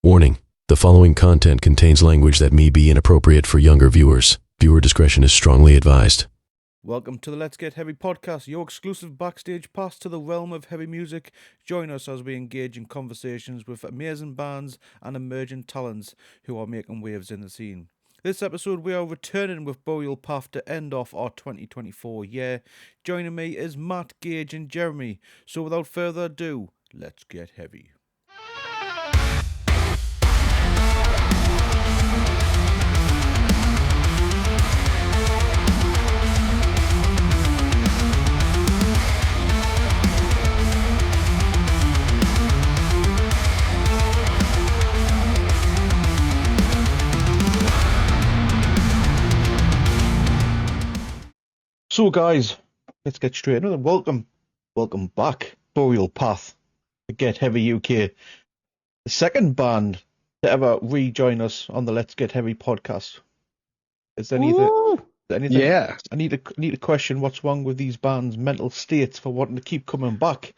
Warning: the following content contains language that may be inappropriate for younger viewers. Viewer discretion is strongly advised. Welcome to the Let's Get Heavy podcast, your exclusive backstage pass to the realm of heavy music. Join us as we engage in conversations with amazing bands and emerging talents who are making waves in the scene. This episode we are returning with Burial Path to end off our 2024 year. Joining me is Matt, Gage and Jeremy. So without further ado, let's get heavy. So guys, let's get straight into it. Welcome back, Burial Path to Get Heavy UK. The second band to ever rejoin us on the Let's Get Heavy podcast. Is there anything? Yeah. I need to question what's wrong with these bands' mental states for wanting to keep coming back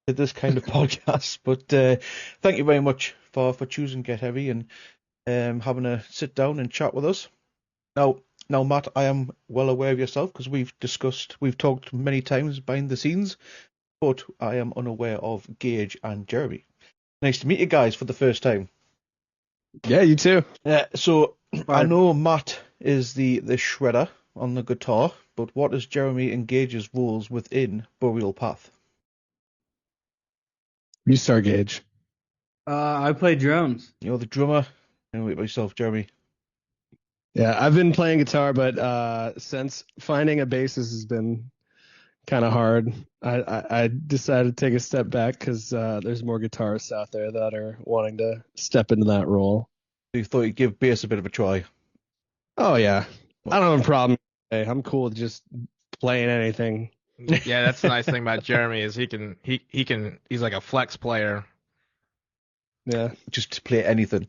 to this kind of podcast. But thank you very much for choosing Get Heavy and having a sit down and chat with us. Now, Matt, I am well aware of yourself because we've talked many times behind the scenes, but I am unaware of Gage and Jeremy. Nice to meet you guys for the first time. Yeah, you too. So I know Matt is the shredder on the guitar, but what is Jeremy and Gage's roles within Burial Path? You start, Gage. I play drums. You're the drummer. And wait yourself, Jeremy. Yeah, I've been playing guitar, but since finding a bassist has been kind of hard, I decided to take a step back because there's more guitarists out there that are wanting to step into that role. You thought you'd give bass a bit of a try? Oh, yeah. I don't have a problem. Hey, I'm cool with just playing anything. Yeah, that's the nice thing about Jeremy is he's like a flex player. Yeah. Just to play anything.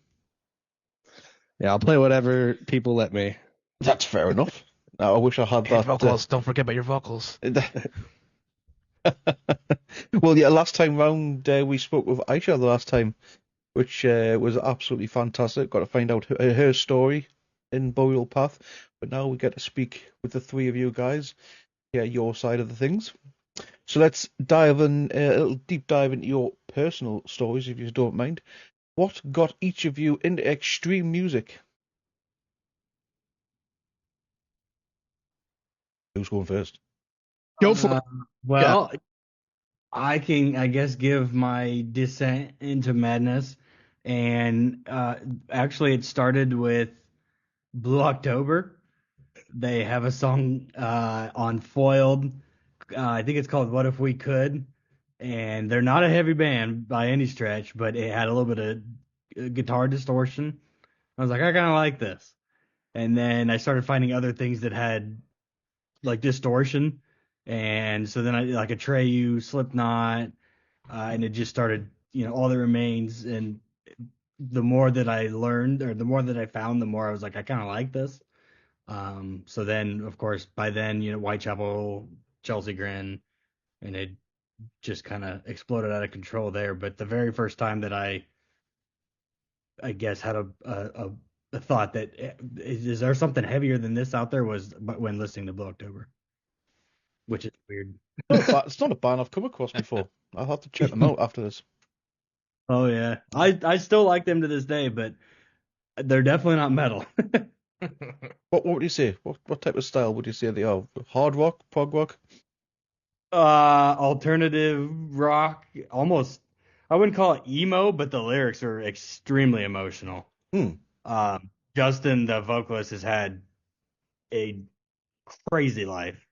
Yeah, I'll play whatever people let me. That's fair enough. Now, I wish I had that. Vocals. Don't forget about your vocals. Well, yeah, last time round we spoke with Aisha the last time, which was absolutely fantastic. Got to find out her story in Burial Path, but now we get to speak with the three of you guys, hear your side of the things. So let's dive in a little deep dive into your personal stories, if you don't mind. What got each of you into extreme music? Who's going first? Go for it. Well, I can, I guess, give my descent into madness. And actually, it started with Blue October. They have a song on Foiled. I think it's called What If We Could. And they're not a heavy band by any stretch, but it had a little bit of guitar distortion. I was like, I kind of like this. And then I started finding other things that had like distortion. And so then I like Atreyu, Slipknot, and it just started, All That Remains. And the more that I learned or the more that I found, the more I was like, I kind of like this. So then, of course, by then, Whitechapel, Chelsea Grin, and it just kind of exploded out of control there. But the very first time that I guess had a thought that is there something heavier than this out there was when listening to Blue October, which is weird. It's not a band I've come across before. I'll have to check them out after this. Oh yeah, I still like them to this day, but they're definitely not metal. What would you say? What type of style would you say they are? Hard rock, prog rock? Alternative rock, almost. I wouldn't call it emo, but the lyrics are extremely emotional. Justin, the vocalist, has had a crazy life.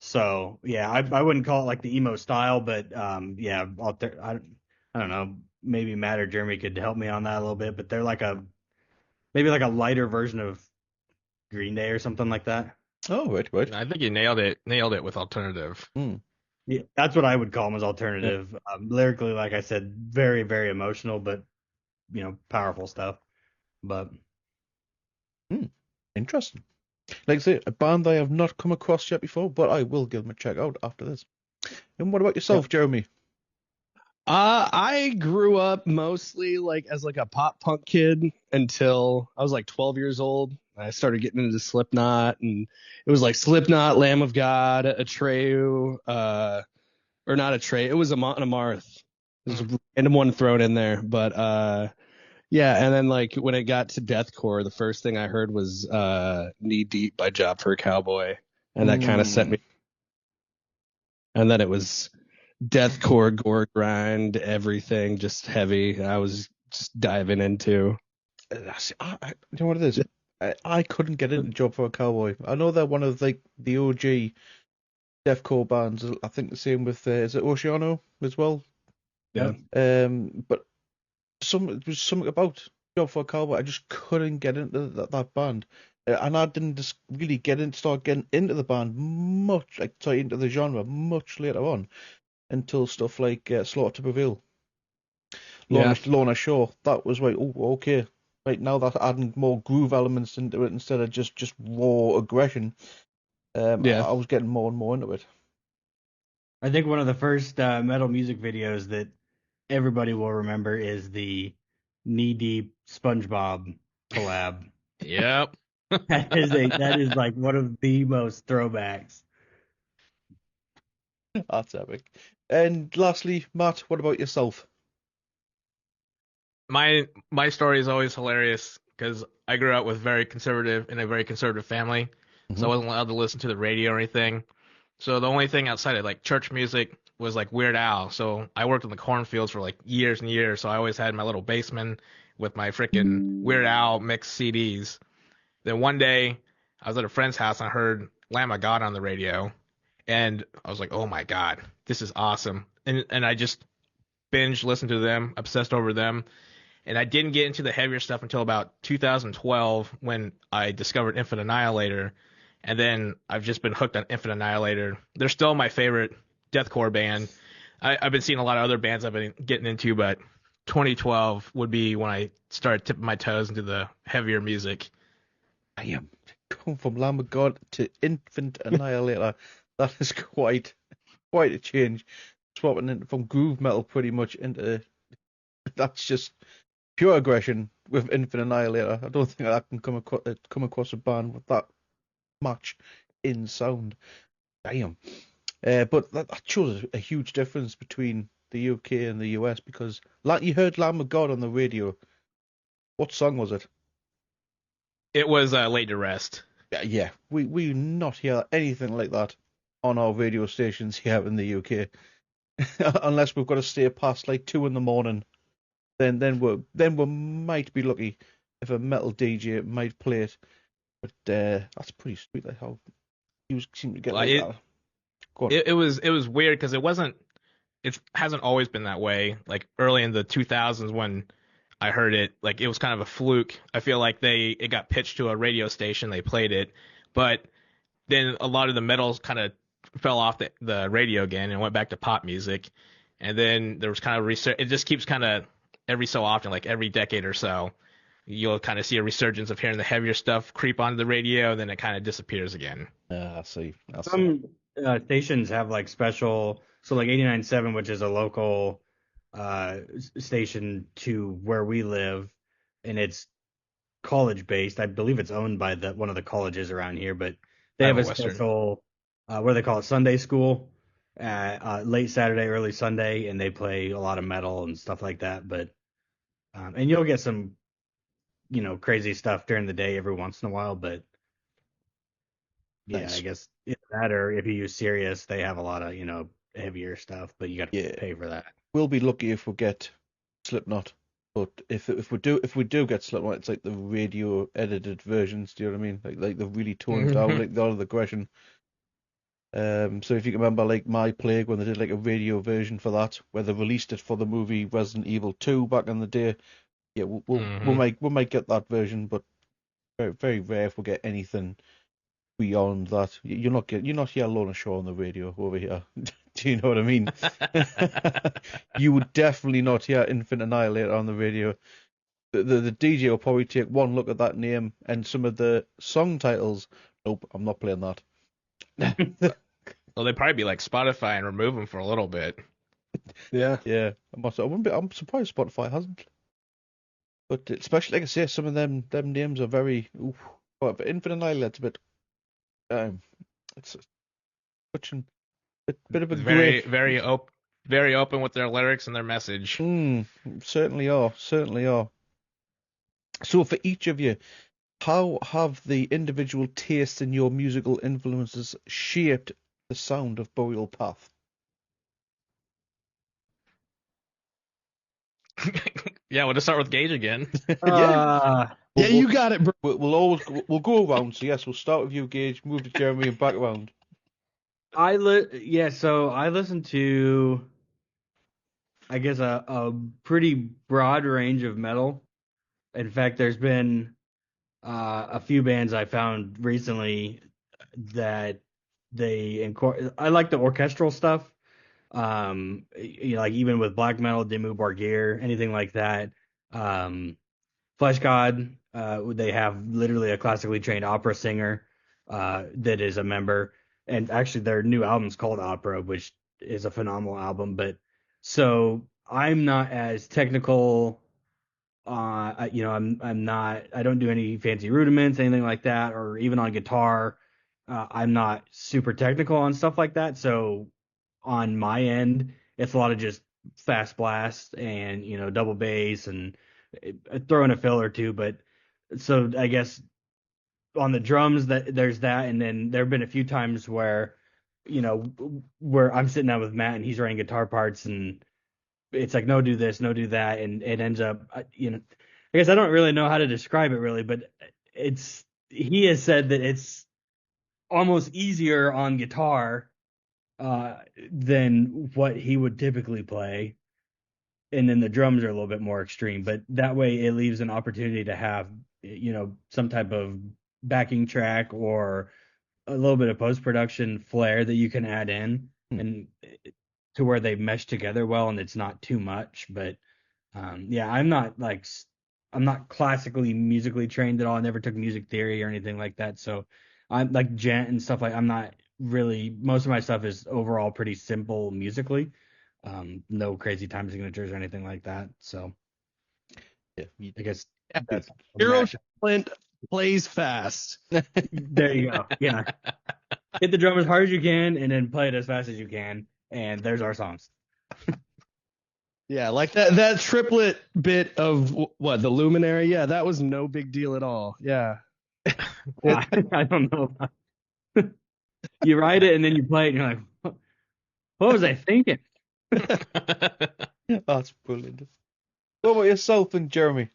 So yeah, I wouldn't call it like the emo style, but yeah, I don't know. Maybe Matt or Jeremy could help me on that a little bit, but they're maybe like a lighter version of Green Day or something like that. Oh, right. I think you nailed it with alternative. Yeah, that's what I would call them as alternative. Yeah. Lyrically, like I said, very, very emotional, but powerful stuff. But interesting. Like I say, a band I have not come across yet before, but I will give them a check out after this. And what about yourself, Jeremy? I grew up mostly like as like a pop punk kid until I was like 12 years old. I started getting into Slipknot, and it was like Slipknot, Lamb of God, Atreyu, or not Atreyu. It was Amon Amarth. There's a random one thrown in there, but yeah. And then like when it got to deathcore, the first thing I heard was Knee Deep by Job for a Cowboy, and that kind of set me. And then it was deathcore, gore grind, everything just heavy. I was just diving into. You know what it is? I couldn't get into Job for a Cowboy. I know they're one of like the OG deathcore bands. I think the same with is it Oceano as well? Yeah. But it was something about Job for a Cowboy. I just couldn't get into that band, and I didn't just really start getting into the band much, like sorry, into the genre much later on, until stuff like Slaughter to Prevail, Yeah. Lorna Shore. That was like, oh, okay. Right now that's adding more groove elements into it instead of just raw aggression. Yeah. I was getting more and more into it. I think one of the first metal music videos that everybody will remember is the Knee Deep SpongeBob collab. Yep. That is like one of the most throwbacks. That's epic. And lastly, Matt, what about yourself? My story is always hilarious because I grew up with in a very conservative family, so I wasn't allowed to listen to the radio or anything. So the only thing outside of like church music was like Weird Al. So I worked in the cornfields for like years and years. So I always had my little basement with my freaking Weird Al mixed CDs. Then one day I was at a friend's house and I heard Lamb of God on the radio, and I was like, oh my God, this is awesome. And I just binge listened to them, obsessed over them. And I didn't get into the heavier stuff until about 2012 when I discovered Infinite Annihilator. And then I've just been hooked on Infinite Annihilator. They're still my favorite deathcore band. I've been seeing a lot of other bands I've been getting into, but 2012 would be when I started tipping my toes into the heavier music. I am going from Lamb of God to Infant Annihilator. That is quite a change. Swapping from groove metal pretty much into that's just pure aggression with Infant Annihilator. I don't think I can come across a band with that much in sound. Damn. But that shows a huge difference between the UK and the US because like you heard Lamb of God on the radio. What song was it? It was Laid to Rest. Yeah, we not hear anything like that on our radio stations here in the UK, unless we've got to stay past like 2 a.m. Then we might be lucky if a metal DJ might play it. But that's pretty sweet. Like how you seem to get Well, like that. Go on. it was weird because it hasn't always been that way. Like early in the 2000s when I heard it, like it was kind of a fluke. I feel like it got pitched to a radio station, they played it, but then a lot of the metals kind of fell off the radio again and went back to pop music. And then there was kind of research. It just keeps kind of every so often, like every decade or so, you'll kind of see a resurgence of hearing the heavier stuff creep onto the radio, and then it kind of disappears again. I see. Some stations have like special, so like 89.7, which is a local station to where we live, and it's college based. I believe it's owned by one of the colleges around here, but they have a Western. special what do they call it, Sunday school, late Saturday, early Sunday, and they play a lot of metal and stuff like that. But and you'll get some crazy stuff during the day every once in a while, but yeah, Nice. I guess either that or if you use Sirius, they have a lot of heavier stuff, but you got to pay for that. We'll be lucky if we get Slipknot. But if we do get Slipknot, it's like the radio edited versions. Do you know what I mean? Like the really toned down, like the aggression. So if you can remember, like My Plague, when they did like a radio version for that, where they released it for the movie Resident Evil 2 back in the day, yeah, we might get that version, but very very rare if we get anything beyond that. You're not here Lorna Shore on the radio over here. Do you know what I mean? You would definitely not hear Infant Annihilator on the radio. The DJ will probably take one look at that name and some of the song titles. Nope, I'm not playing that. Well, they'd probably be like Spotify and remove them for a little bit. Yeah. Yeah, I'm surprised Spotify hasn't. But especially, like I say, some of them names are very. Oof. But Infinite Annihilate's a bit. Um, it's such a bit of a Very, great. very open with their lyrics and their message. Certainly are. Certainly are. So for each of you, how have the individual tastes in your musical influences shaped the sound of Burial Path? Yeah, we'll just start with Gage again. Yeah, Yeah, we'll, you got it, bro. we'll go around. So yes, we'll start with you, Gage. Move to Jeremy and back around. So I listen to, I guess, a pretty broad range of metal. In fact, there's been a few bands I found recently that I like the orchestral stuff. Like even with black metal, Dimmu Borgir, anything like that. Um, Flesh God, they have literally a classically trained opera singer that is a member, and actually their new album's called Opera, which is a phenomenal album. But so I'm not as technical. I'm not. I don't do any fancy rudiments, anything like that, or even on guitar. I'm not super technical on stuff like that. So on my end, it's a lot of just fast blast and double bass and throw in a fill or two. But so I guess on the drums that there's that, and then there have been a few times where where I'm sitting down with Matt and he's writing guitar parts and it's like no do this, no do that, and it ends up I guess I don't really know how to describe it really, but he has said that it's almost easier on guitar than what he would typically play. And then the drums are a little bit more extreme, but that way it leaves an opportunity to have, some type of backing track or a little bit of post production flair that you can add in and to where they mesh together well and it's not too much. But yeah, I'm not classically musically trained at all. I never took music theory or anything like that. So I'm like gent and stuff I'm not really, most of my stuff is overall pretty simple musically. No crazy time signatures or anything like that. So Yeah, I guess Yeah. that's Hero Talent plays fast. there you go. Yeah. Hit the drum as hard as you can and then play it as fast as you can. And there's our songs. Yeah, like that triplet bit of what, the Luminary? Yeah, that was no big deal at all. Yeah. I don't know. You write it and then you play it and you're like, what was I thinking? That's brilliant. What about yourself and Jeremy?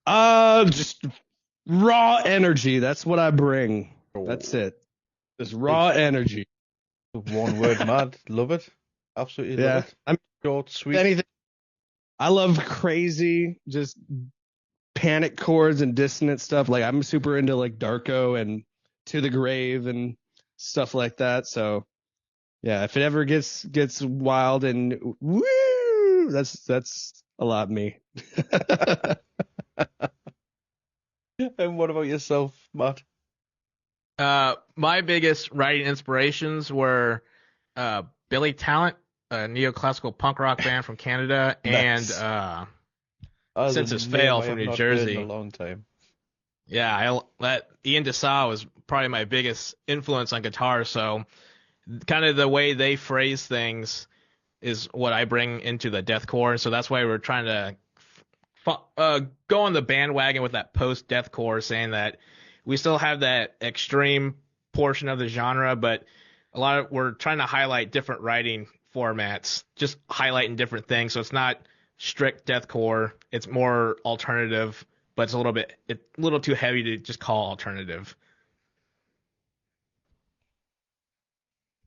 Just raw energy. That's what I bring. That's it. Just raw energy. One word, mad. Love it. Absolutely Yeah. love it. I'm Short, sweet. anything. I love crazy, just panic chords and dissonant stuff. Like I'm super into like Darko and To the Grave and stuff like that. So yeah, if it ever gets wild and woo, that's a lot of me. And what about yourself, Matt? My biggest writing inspirations were Billy Talent, a neoclassical punk rock band from Canada, and Nice. That is Census a name Fail I from have New not heard in a Jersey. long time. Yeah, that Ian DeSaw was probably my biggest influence on guitar. So kind of the way they phrase things is what I bring into the deathcore. So that's why we're trying to go on the bandwagon with that post deathcore, saying that we still have that extreme portion of the genre, but we're trying to highlight different writing formats, just highlighting different things. So it's not strict deathcore; it's more alternative, but it's a little too heavy to just call alternative.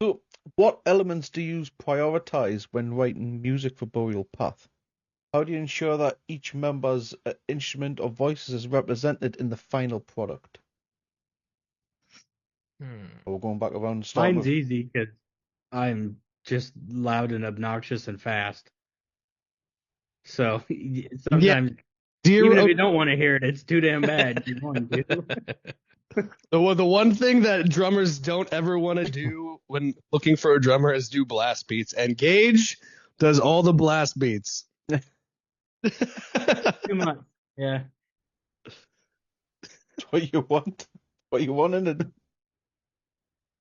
So, what elements do you prioritize when writing music for Burial Path? How do you ensure that each member's instrument or voices is represented in the final product? We're going back around and starting Mine's with. easy because I'm just loud and obnoxious and fast. So Yeah, sometimes, even if zero. you don't want to hear it, it's too damn bad. You're going to. The one thing that drummers don't ever want to do when looking for a drummer is do blast beats, and Gage does all the blast beats. Too much. Yeah. That's what you want. What you want in it.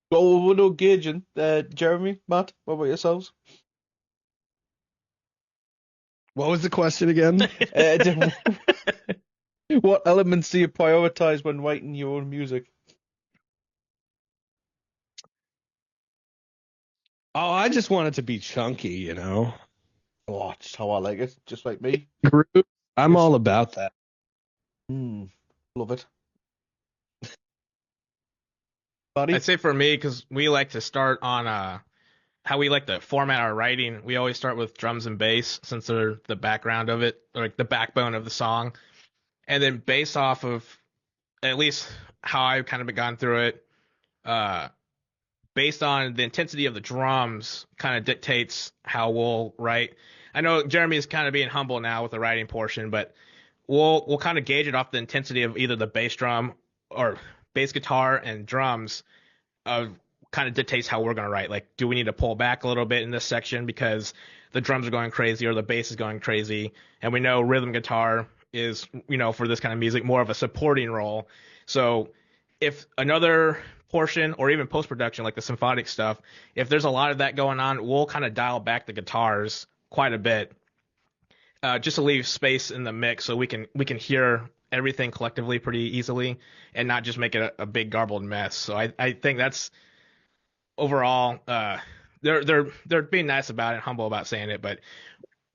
Well, we're no gauging. Jeremy, Matt, what about yourselves? What was the question again? What elements do you prioritize when writing your own music? Oh, I just want it to be chunky, you know. Oh, just how I like it, just like me. Groove. I'm all about that. Love it. Buddy? I'd say for me, because we like to start on how we like to format our writing. We always start with drums and bass since they're the background of it, or like the backbone of the song, and then based off of at least how I've kind of gone through it, uh, based on the intensity of the drums, kind of dictates how we'll write. I know Jeremy is kind of being humble now with the writing portion, but we'll kind of gauge it off the intensity of either the bass drum or bass guitar and drums. Kind of dictates how we're going to write. Like, do we need to pull back a little bit in this section because the drums are going crazy or the bass is going crazy? And we know rhythm guitar is, for this kind of music, more of a supporting role. So if another portion or even post-production, like the symphonic stuff, if there's a lot of that going on, we'll kind of dial back the guitars quite a bit, just to leave space in the mix so we can hear everything collectively pretty easily and not just make it a big garbled mess. So I think that's overall, they're being nice about it, humble about saying it, but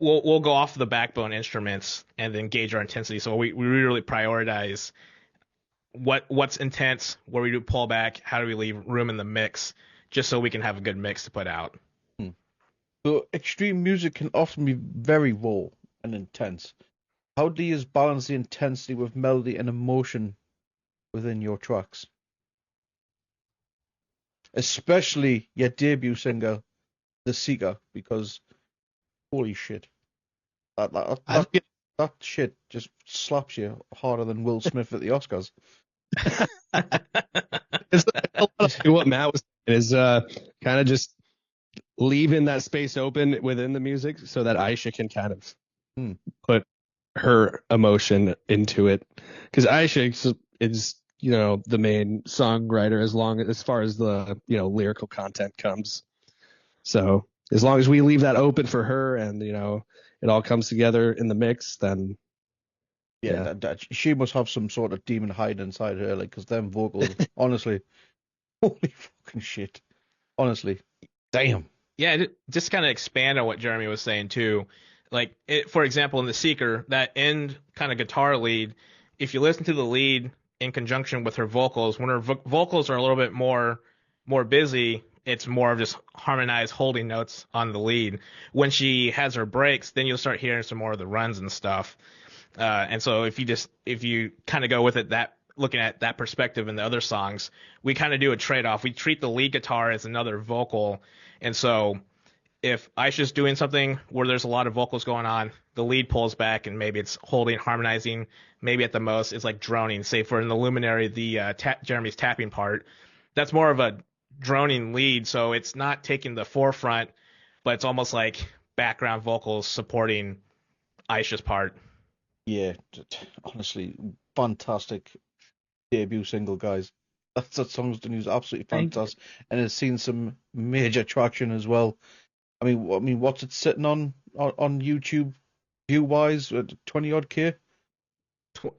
we'll go off the backbone instruments and then gauge our intensity. So we really prioritize what's intense, where we do pullback, how do we leave room in the mix, just so we can have a good mix to put out. So extreme music can often be very raw and intense. How do you balance the intensity with melody and emotion within your tracks? Especially your debut single, The Seeker, because holy shit. That shit just slaps you harder than Will Smith at the Oscars. It's a lot of what Matt was saying is kind of just leaving that space open within the music so that Aisha can kind of put her emotion into it. Because Aisha is, the main songwriter as far as the, lyrical content comes. So as long as we leave that open for her and, it all comes together in the mix, then yeah. She must have some sort of demon hiding inside her, like, because them vocals, honestly, holy fucking shit. Honestly, damn. Yeah, just kind of expand on what Jeremy was saying too. Like, for example, in The Seeker, that end kind of guitar lead, if you listen to the lead in conjunction with her vocals, when her vocals are a little bit more busy, it's more of just harmonized holding notes on the lead. When she has her breaks, then you'll start hearing some more of the runs and stuff. And so if you kind of go with it, looking at that perspective in the other songs, we kind of do a trade-off. We treat the lead guitar as another vocal. And so if Aisha's doing something where there's a lot of vocals going on, the lead pulls back and maybe it's holding, harmonizing, maybe at the most it's like droning. Say for in the Luminary, the Jeremy's tapping part, that's more of a droning lead, so it's not taking the forefront, but it's almost like background vocals supporting Aisha's part. Yeah, honestly, fantastic debut single, guys. That song's done is absolutely fantastic, and it's seen some major traction as well. I mean, what's it sitting on YouTube view wise? 20 odd K.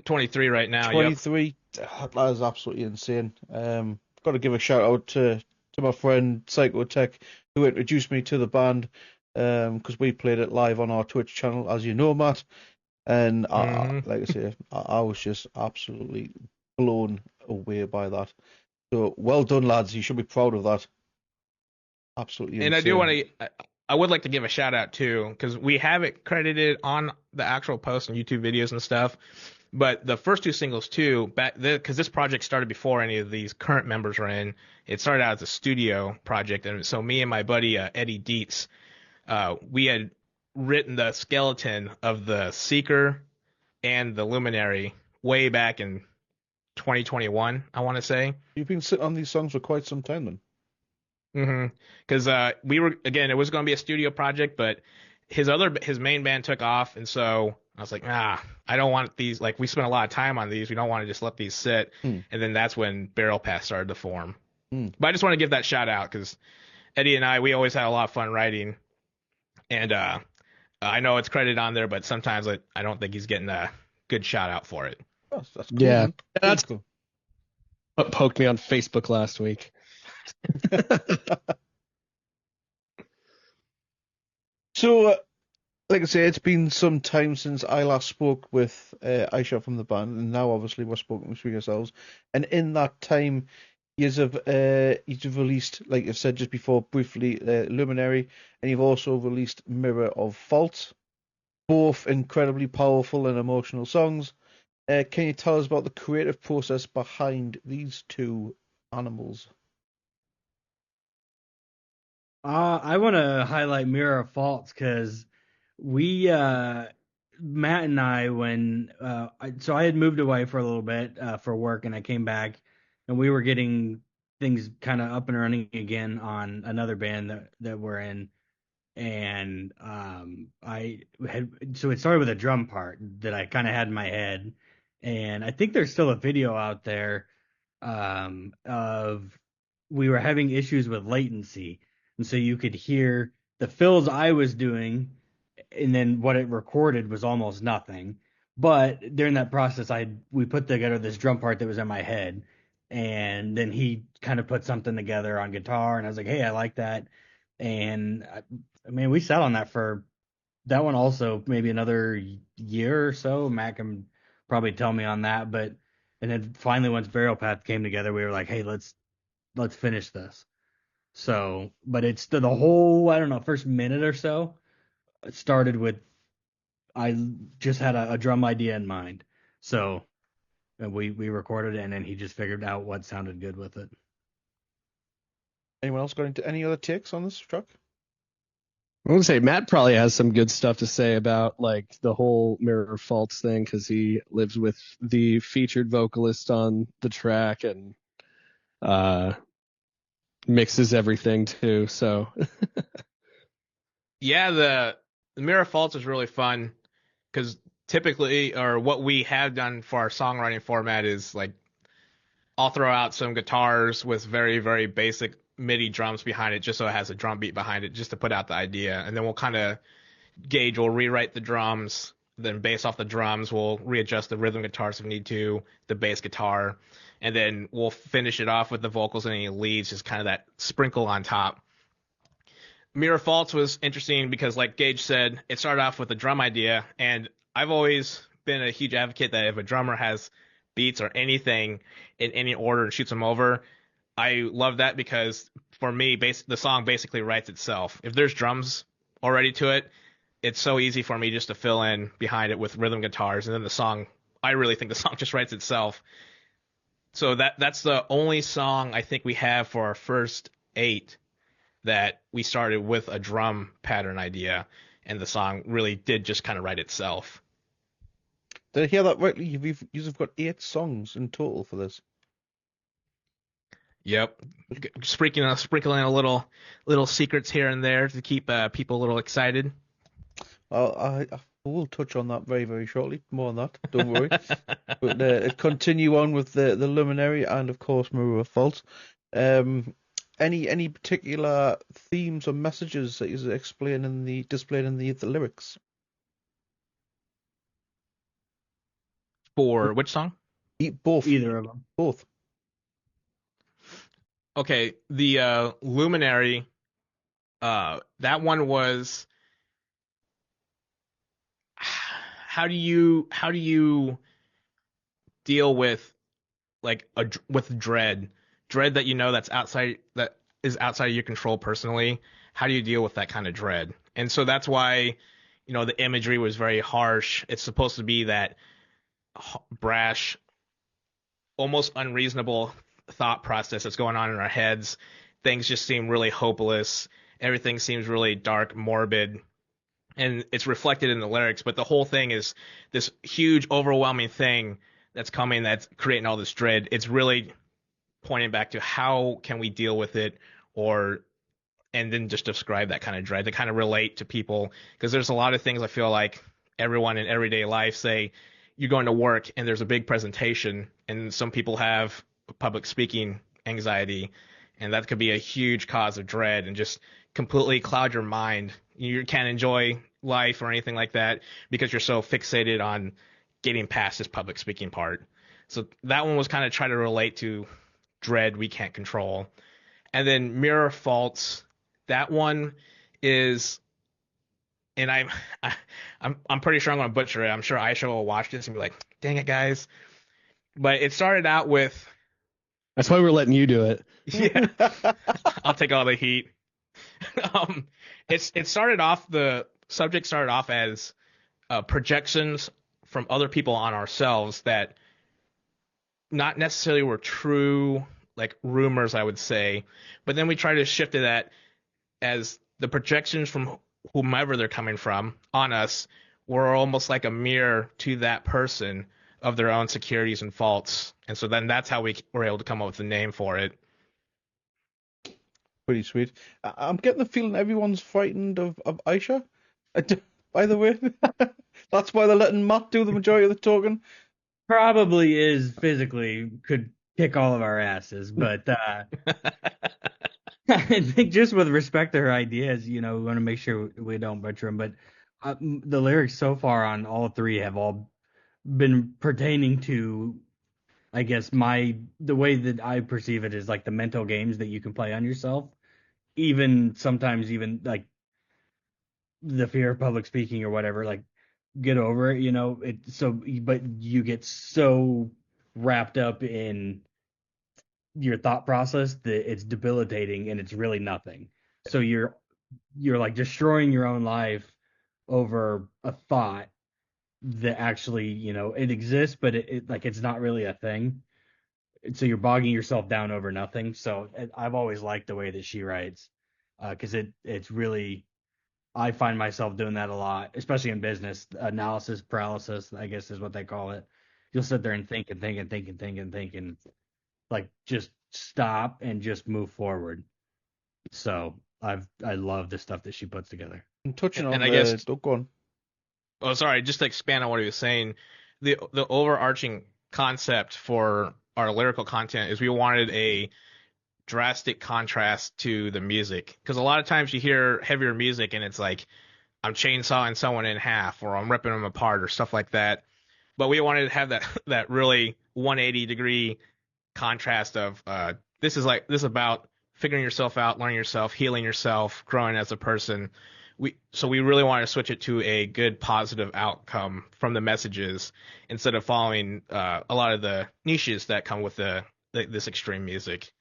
23 right now. 23. Yep. That is absolutely insane. Got to give a shout out to my friend Psychotech, who introduced me to the band, because we played it live on our Twitch channel, as you know, Matt. And like I say, I was just absolutely blown away by that. So well done, lads. You should be proud of that. Absolutely And insane. I would like to give a shout out too, because we have it credited on the actual post and YouTube videos and stuff. But the first two singles too, because this project started before any of these current members were in. It started out as a studio project, and so me and my buddy Eddie Dietz, we had written the skeleton of the Seeker and the Luminary way back in 2021, I want to say. You've been sitting on these songs for quite some time then. Because we were, again, it was going to be a studio project, but his main band took off, and so I was like, I don't want these. Like, we spent a lot of time on these. We don't want to just let these sit. And then that's when Barrel Path started to form. But I just want to give that shout out because Eddie and we always had a lot of fun writing, and I know it's credited on there, but sometimes I don't think he's getting a good shout out for it. Oh, that's cool. Yeah, Man. that's cool. What poked me on Facebook last week. So, like I say, it's been some time since I last spoke with Aisha from the band, and now obviously we're spoken between ourselves. And in that time, you've released, like I said just before, briefly, Luminary, and you've also released Mirror of Fault, both incredibly powerful and emotional songs. Can you tell us about the creative process behind these two animals? I want to highlight Mirror of Faults because we, Matt and I, so I had moved away for a little bit for work, and I came back, and we were getting things kind of up and running again on another band that we're in, and so it started with a drum part that I kind of had in my head, and I think there's still a video out there of we were having issues with latency, and so you could hear the fills I was doing, and then what it recorded was almost nothing. But during that process, we put together this drum part that was in my head, and then he kind of put something together on guitar, and I was like, "Hey, I like that." And I mean, we sat on that for that one also maybe another year or so. Matt can probably tell me on that, but and then finally once Burial Path came together, we were like, "Hey, let's finish this." So, but it's the whole, I don't know, first minute or so, it started with I just had a drum idea in mind. So we recorded it, and then he just figured out what sounded good with it. Anyone else got into any other takes on this track? I want to say Matt probably has some good stuff to say about like the whole Mirror of Faults thing because he lives with the featured vocalist on the track and mixes everything too. So Yeah, the Mirror of Faults is really fun because typically, or what we have done for our songwriting format is like I'll throw out some guitars with very, very basic MIDI drums behind it just so it has a drum beat behind it just to put out the idea. And then we'll kind of Gage will rewrite the drums, then based off the drums, we'll readjust the rhythm guitars if we need to, the bass guitar, and then we'll finish it off with the vocals and any leads, just kind of that sprinkle on top. Mirror Faults was interesting because, like Gage said, it started off with a drum idea, and I've always been a huge advocate that if a drummer has beats or anything in any order and shoots them over, I love that because for me, the song basically writes itself. If there's drums already to it, it's so easy for me just to fill in behind it with rhythm guitars, and then the song, I really think the song just writes itself. So that's the only song I think we have for our first 8 that we started with a drum pattern idea, and the song really did just kind of write itself. Did I hear that rightly? You've got 8 songs in total for this. Yep, sprinkling a little secrets here and there to keep people a little excited. I will touch on that very, very shortly. More on that, don't worry. But continue on with the Luminary and, of course, Mirror of Fault. Any particular themes or messages that you displayed in the lyrics? For which song? Both. Either of them. Both. Okay, the Luminary, that one was how do you deal with like with dread that that is outside of your control personally? How do you deal with that kind of dread? And so that's why the imagery was very harsh. It's supposed to be that brash, almost unreasonable thought process that's going on in our heads. Things just seem really hopeless. Everything seems really dark, morbid, and it's reflected in the lyrics. But the whole thing is this huge, overwhelming thing that's coming that's creating all this dread. It's really pointing back to how can we deal with it, or and then just describe that kind of dread to kind of relate to people, because there's a lot of things I feel like everyone in everyday life, say you're going to work and there's a big presentation, and some people have public speaking anxiety, and that could be a huge cause of dread and just completely cloud your mind. You can't enjoy life or anything like that because you're so fixated on getting past this public speaking part. So that one was kind of trying to relate to dread we can't control. And then mirror faults, that one is, and I'm pretty sure I'm gonna butcher it. I'm sure Aisha will watch this and be like, "Dang it, guys!" But it started out with, That's why we're letting you do it. yeah, I'll take all the heat. Um, it started off, the subject started off as projections from other people on ourselves that not necessarily were true, like rumors, I would say. But then we try to shift to that as the projections from whomever they're coming from on us were almost like a mirror to that person of their own insecurities and faults. And so then that's how we were able to come up with the name for it. Pretty sweet. I'm getting the feeling everyone's frightened of Aisha. By the way, that's why they're letting Matt do the majority of the talking. Probably is physically could kick all of our asses, but I think just with respect to her ideas, we want to make sure we don't butcher them. But the lyrics so far on all three have all been pertaining to, I guess, the way that I perceive it is like the mental games that you can play on yourself. Even sometimes, even like the fear of public speaking or whatever, like get over it, but you get so wrapped up in your thought process that it's debilitating and it's really nothing. So you're like destroying your own life over a thought that actually, it exists, but it like it's not really a thing. So you're bogging yourself down over nothing. So I've always liked the way that she writes, because it's really, I find myself doing that a lot, especially in business. Analysis paralysis, I guess, is what they call it. You'll sit there and think and think and think and think and think, and like just stop and just move forward. So I love the stuff that she puts together. I'm touching on And I guess, go on. oh, sorry, just to expand on what he was saying, the overarching concept for our lyrical content is we wanted a drastic contrast to the music, because a lot of times you hear heavier music and it's like I'm chainsawing someone in half or I'm ripping them apart or stuff like that. But we wanted to have that really 180-degree contrast of this is about figuring yourself out, learning yourself, healing yourself, growing as a person. So we really wanted to switch it to a good positive outcome from the messages, instead of following a lot of the niches that come with this extreme music.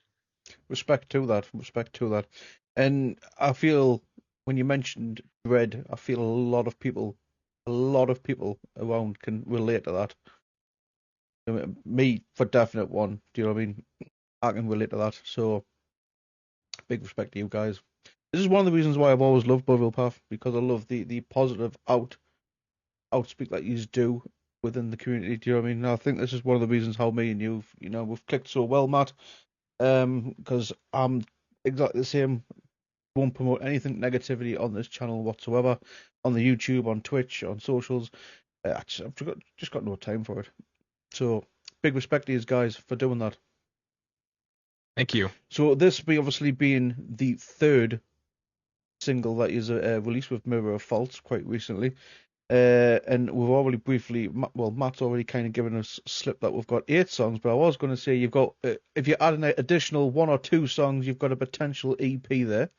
Respect to that. And I feel when you mentioned dread, I feel a lot of people around can relate to that. I mean, me for definite one. Do you know what I mean? I can relate to that. So big respect to you guys. This is one of the reasons why I've always loved Bovril Path, because I love the positive outspeak that you do within the community. Do you know what I mean? And I think this is one of the reasons how me and we've clicked so well, Matt. Because I'm exactly the same. Won't promote anything negativity on this channel whatsoever, on the YouTube, on Twitch, on socials. I've just got no time for it. So big respect to these guys for doing that. Thank you. So this obviously being the third single that is released with Mirror of Faults quite recently. And we've already briefly, Matt's already kind of given us a slip that we've got 8 songs, but I was going to say you've got, if you add an additional 1 or 2 songs, you've got a potential EP there.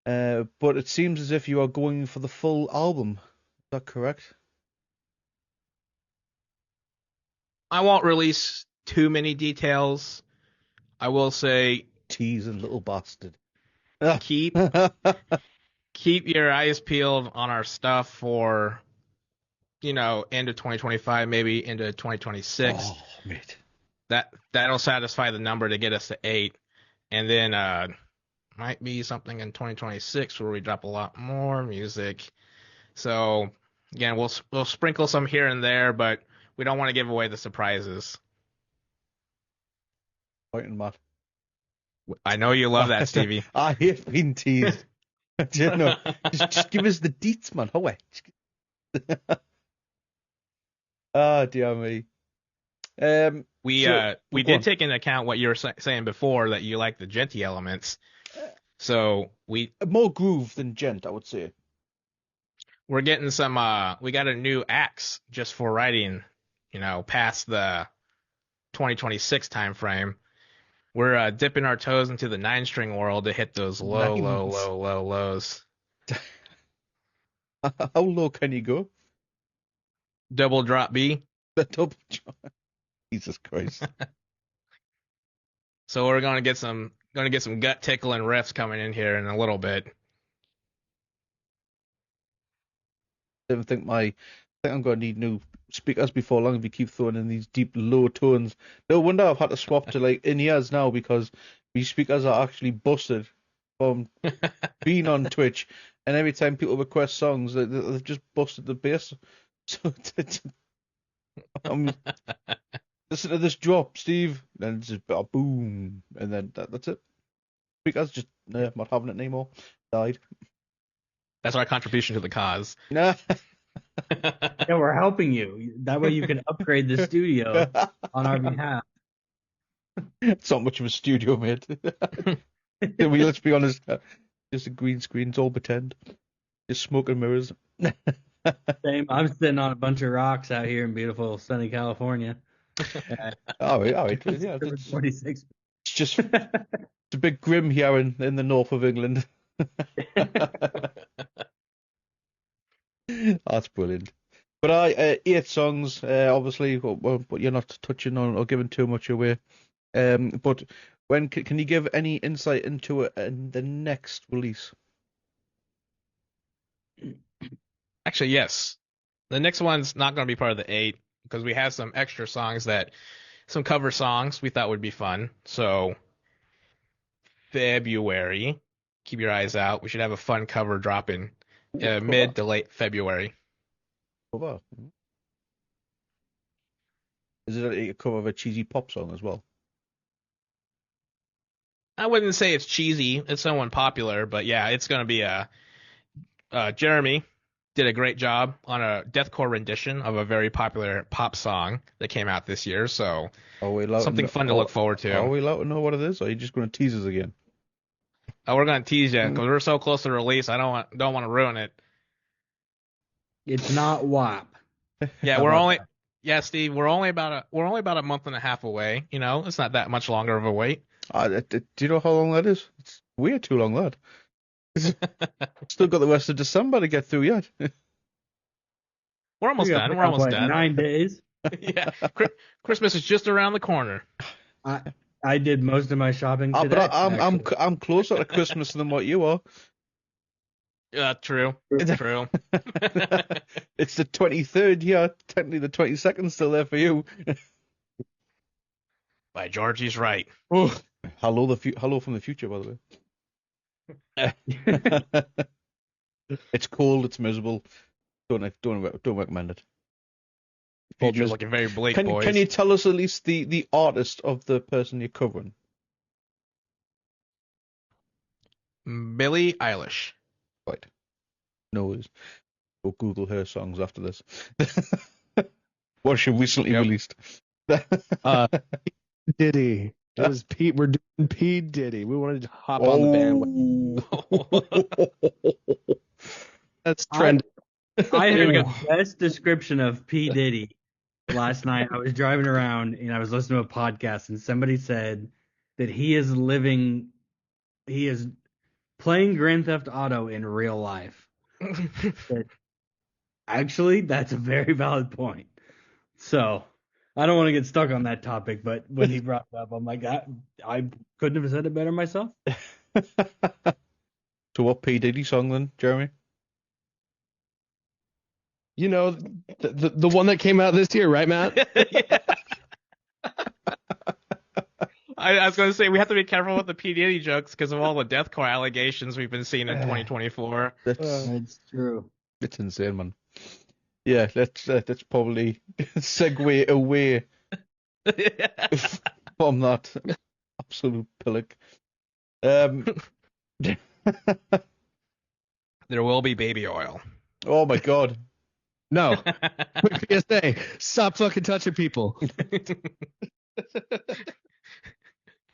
But it seems as if you are going for the full album. Is that correct? I won't release too many details. I will say, Teasing little bastard. keep your eyes peeled on our stuff for, end of 2025, maybe into 2026. Oh, mate. That'll satisfy the number to get us to 8, and then might be something in 2026 where we drop a lot more music. So again, we'll sprinkle some here and there, but we don't want to give away the surprises. Pointing Matt. I know you love that, Stevie. I hate being teased. You know, just give us the deets, man. Away. Ah, dear me. We did take into account what you were saying before, that you like the genty elements. So more groove than gent, I would say. We're getting some. We got a new axe just for writing. Past the 2026 time frame. We're dipping our toes into the 9-string world to hit those low lows. How low can you go? Double drop B. The double drop. Jesus Christ. So we're gonna get some gut tickling riffs coming in here in a little bit. I think I'm gonna need new speakers before long if you keep throwing in these deep low tones. No wonder I've had to swap to like in-ears now, because these speakers are actually busted from being on Twitch, and every time people request songs, they've just busted the bass. So listen to this drop, Steve. Then it's just a boom, and then that's it. Speakers just not having it anymore. Died. That's our contribution to the cause. Nah. Yeah, we're helping you. That way you can upgrade the studio on our behalf. It's not much of a studio, mate. Let's be honest. Just a green screen. It's all pretend. Just smoke and mirrors. Same. I'm sitting on a bunch of rocks out here in beautiful sunny California. All right. Yeah, 46. it's just it's a bit grim here in the north of England. That's brilliant. But 8 songs, obviously, but you're not touching on or giving too much away. But when can you give any insight into it in the next release? Actually, yes. The next one's not going to be part of the 8 because we have some extra songs some cover songs we thought would be fun. So February, keep your eyes out. We should have a fun cover dropping mid to late February. Cover. Is it a cover of a cheesy pop song as well? I wouldn't say it's cheesy. It's someone popular, but yeah, it's going to be Jeremy did a great job on a deathcore rendition of a very popular pop song that came out this year. So something fun to look forward to. Are we allowed to know what it is, or are you just going to tease us again? Oh, we're going to tease you because we're so close to release. I don't want to ruin it. It's not WAP. Yeah, Steve, we're only about a month and a half away. It's not that much longer of a wait. Do you know how long that is? It's way too long, that. Still got the rest of December to get through yet. We're almost done. We're almost done. 9 days. Yeah, Christmas is just around the corner. I did most of my shopping today. But I'm closer to Christmas than what you are. Yeah, true. True. It's the 23rd, yeah. Technically, the 22nd still there for you. By George, he's right. Oh, hello from the future, by the way. It's cold. It's miserable. Don't recommend it. Future's looking very bleak, boys. Can you tell us at least the artist of the person you're covering? Billie Eilish. Right. No worries. Go Google her songs after this. What she recently released. Diddy. It was Pete. We're doing P. Diddy. We wanted to hop on the bandwagon. That's trending. I heard the best description of P. Diddy last night. I was driving around and I was listening to a podcast, and somebody said that he is playing Grand Theft Auto in real life. Actually, that's a very valid point. So I don't want to get stuck on that topic, but when he brought it up, I'm like, I couldn't have said it better myself. So what P. Diddy song then, Jeremy? You know, the one that came out this year, right, Matt? Yeah. I was going to say, we have to be careful with the P. Diddy jokes because of all the deathcore allegations we've been seeing in 2024. That's It's true. It's insane, man. Yeah, let's probably segue away from that absolute pillock. There will be baby oil. Oh my God. No. Quick PSA. Stop fucking touching people.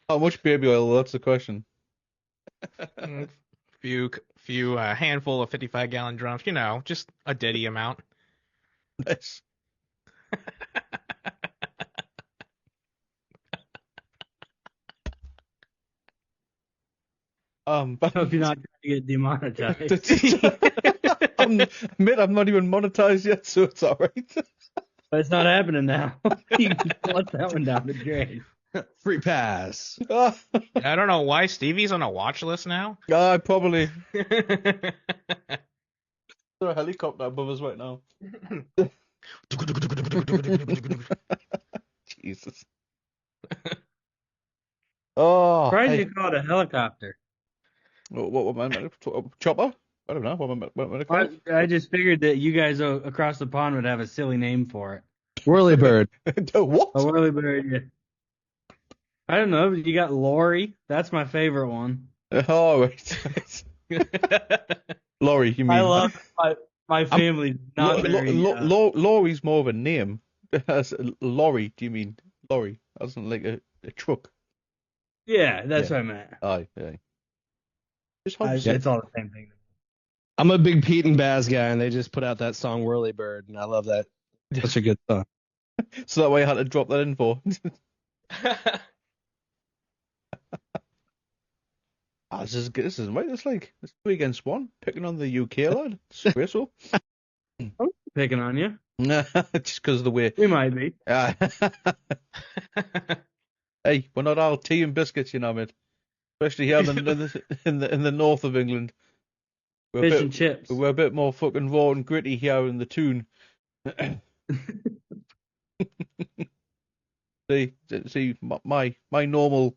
How much baby oil? That's the question. Few handful of 55-gallon drums. You know, just a ditty amount. Nice. Hope you're not trying to get demonetized. I'm not even monetized yet, so it's all right. But it's not happening now. You can flush that one down the drain. Free pass. I don't know why Stevie's on a watch list now. I probably. There's a helicopter above us right now. Jesus. Oh, Surprised hey. you called it a helicopter. What am I? Chopper? I don't know. What am I called? I just figured that you guys across the pond would have a silly name for it. Whirlybird. What? A whirlybird. Yeah. I don't know. You got Lori. That's my favorite one. Oh, right. Laurie, you mean? I love my family. Not very. Laurie's more of a name. As lorry, do you mean lorry? As in like a truck? Yeah, that's Yeah. what I meant. Aye. Just how It's all the same thing. I'm a big Pete and Baz guy, and they just put out that song Whirlybird, and I love that. Such a good song. So that way I had to drop that in for. This is good. This isn't right. It's 3 against 1. Picking on the UK lad. Disgraceful. I'm picking on you. Just because of the way. We might be. Hey, we're not all tea and biscuits, you know, mate. Especially here in the north of England. Fish and chips. We're a bit more fucking raw and gritty here in the Toon. See, my normal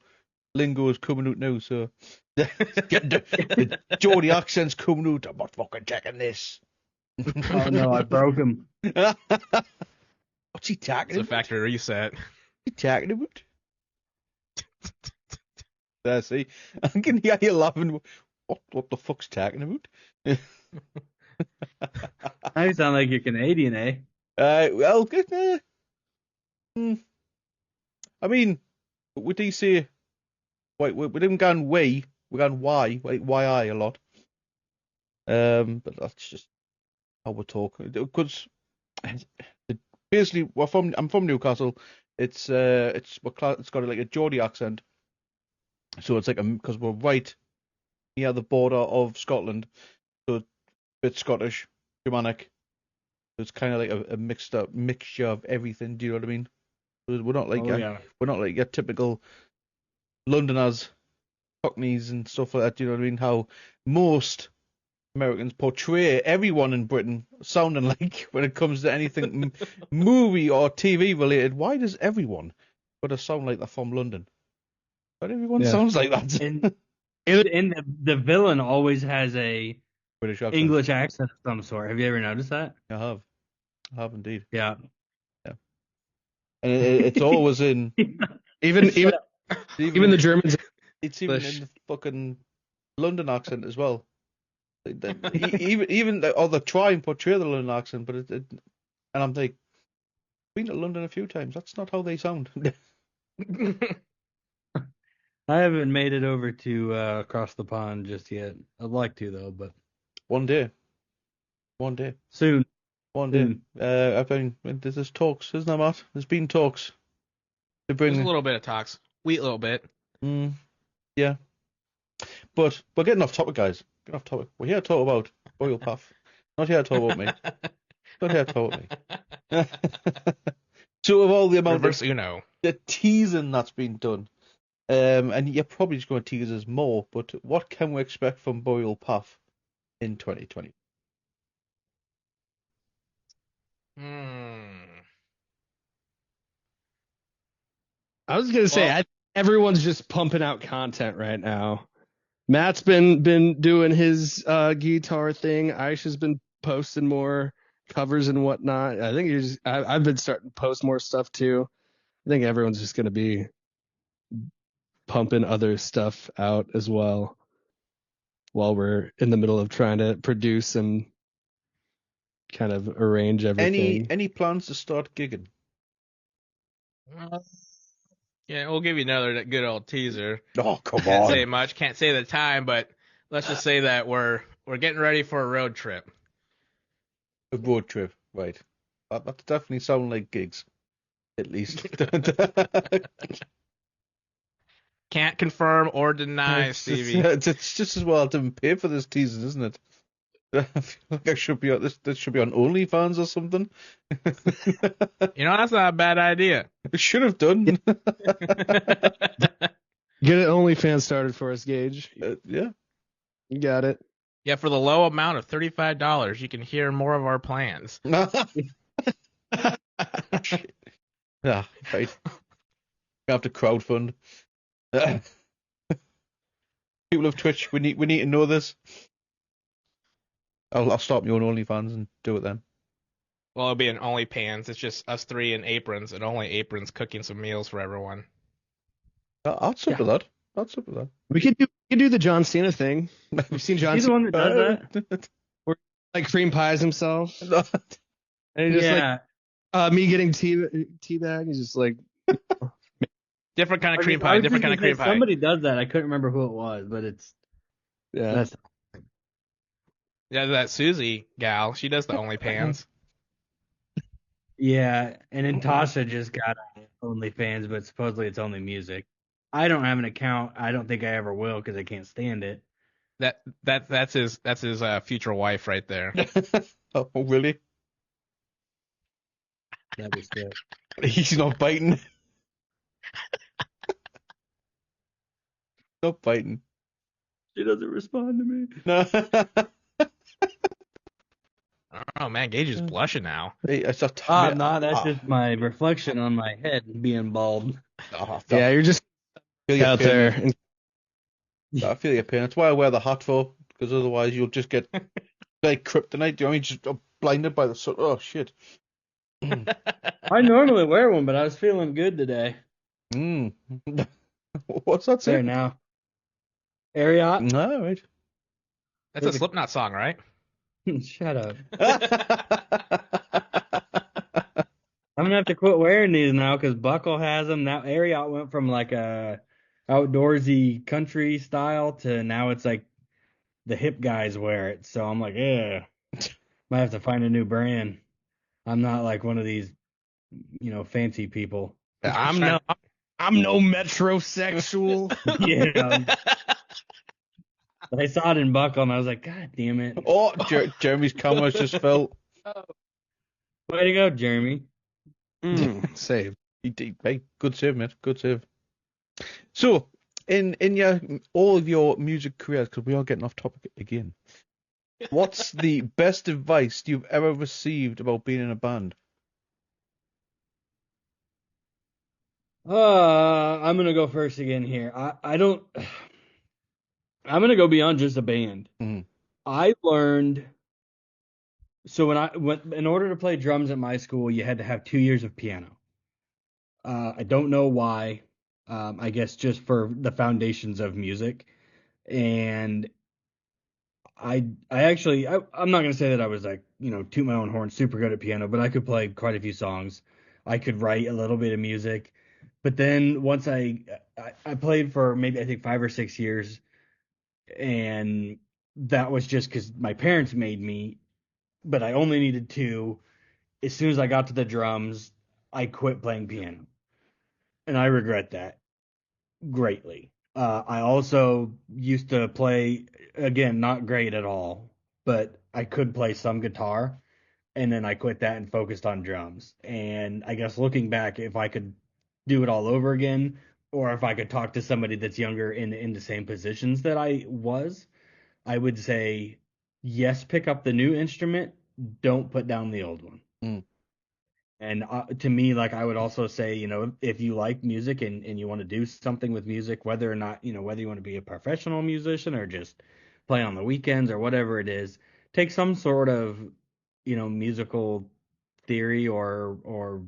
lingo is coming out now, so the Geordie accent's coming out. I'm not fucking checking this. Oh no, I broke him. What's he talking It's a about? factory reset. What's he talking about? See, I can hear you laughing. What the fuck's talking about? Now you sound like you're Canadian, eh? Well, good. I mean, with DC, we didn't go on we gone Y, like YI a lot. But that's just how we talk. Because basically, I'm from Newcastle. It's got like a Geordie accent, so it's like because we're right near the border of Scotland, so it's a bit Scottish, Germanic. So it's kind of like a mixture of everything. Do you know what I mean? We're not like we're not like your typical Londoners, Cockneys and stuff like that. Do you know what I mean? How most Americans portray everyone in Britain sounding like when it comes to anything movie or TV related. Why does everyone got to sound like they're from London? But everyone sounds like that. And the villain always has a British accent. English accent of some sort. Have you ever noticed that? I have indeed. Yeah. And it's always in Even the Germans. It's even in the fucking London accent as well. Even they try and portray the London accent, but and I'm like, been to London a few times. That's not how they sound. I haven't made it over to across the pond just yet. I'd like to though, but One day. soon. One day. There's talks, isn't there, Matt? There's been talks to bring. There's a little bit of talks. Wheat a little bit. Yeah. But we're getting off topic, guys. Getting off topic. We're here to talk about Oil Path. Not here to talk about me. Not here to talk about me. So of all the amount Reverse of Uno. the teasing that's been done, and you're probably just going to tease us more, but what can we expect from Boreal Path in 2020? I was gonna say, everyone's just pumping out content right now. Matt's been doing his guitar thing. Aisha's been posting more covers and whatnot. I think I've been starting to post more stuff too. I think everyone's just going to be pumping other stuff out as well while we're in the middle of trying to produce and kind of arrange everything. Any plans to start gigging? Yeah, we'll give you another good old teaser. Oh, come Can't on. say much, can't say the time, but let's just say that we're getting ready for a road trip. A road trip, right. That definitely sound like gigs, at least. Can't confirm or deny, Stevie. It's just as well I didn't pay for this teaser, isn't it? I feel like I should be on this should be on OnlyFans or something. You know, that's not a bad idea. I should have done. Get an OnlyFans started for us, Gage. Yeah. You got it. Yeah, for the low amount of $35, you can hear more of our plans. Yeah, right. We have to crowdfund. People of Twitch, we need to know this. I'll start my own OnlyFans and do it then. Well, it'll be an only pans. It's just us three in aprons, and only aprons cooking some meals for everyone. I'll sub with that. I'll sub with that. We could do the John Cena thing. We've seen John He's the Cena one that does that. like cream pies himself. And he's just Yeah. like me getting tea bag. He's just like Different kind of I cream was pie, different kind thinking of cream that pie. Somebody does that. I couldn't remember who it was, but it's yeah. that's Yeah, that Susie gal, she does the only pans. yeah. And then Tasha just got OnlyFans, but supposedly it's only music. I don't have an account. I don't think I ever will because I can't stand it. That's his future wife right there. Oh, really? That was good. He's not biting. Not biting. She doesn't respond to me. No. Oh man, Gage is blushing now. Hey, I thought. I'm not. That's just my reflection on my head being bald. Yeah, you're just feel your out pain. there. And I feel your pain. That's why I wear the hat for, because otherwise you'll just get like kryptonite. Do you know what I mean? Just blinded by the sun. Oh shit. I normally wear one, but I was feeling good today. Mm. What's that There say? now. Ariat? No, right. That's a Slipknot song, right? Shut up. I'm gonna have to quit wearing these now because Buckle has them. Now Ariat went from like a outdoorsy country style to now it's like the hip guys wear it. So I'm like, yeah, might have to find a new brand. I'm not like one of these, fancy people. I'm no metrosexual. Yeah. I saw it in Buckle and I was like, God damn it. Oh, Jeremy's cameras just fell. Way to go, Jeremy. Save. Hey, good save, mate. Good save. So, in all of your music careers, because we are getting off topic again, what's the best advice you've ever received about being in a band? I'm gonna go first again here. I'm gonna go beyond just a band. Mhm. I learned so in order to play drums at my school, you had to have 2 years of piano. I don't know why. I guess just for the foundations of music. And I'm not gonna say that I was like, toot my own horn, super good at piano, but I could play quite a few songs. I could write a little bit of music. But then once I played for maybe I think 5 or 6 years, and that was just because my parents made me, but I only needed two. As soon as I got to the drums, I quit playing piano, and I regret that greatly. I also used to play, again, not great at all, but I could play some guitar, and then I quit that and focused on drums. And I guess looking back, if I could do it all over again, or if I could talk to somebody that's younger in the same positions that I was, I would say yes, pick up the new instrument, don't put down the old one. Mm. And to me, like I would also say, if you like music and you want to do something with music, whether or not, whether you want to be a professional musician or just play on the weekends or whatever it is, take some sort of, musical theory or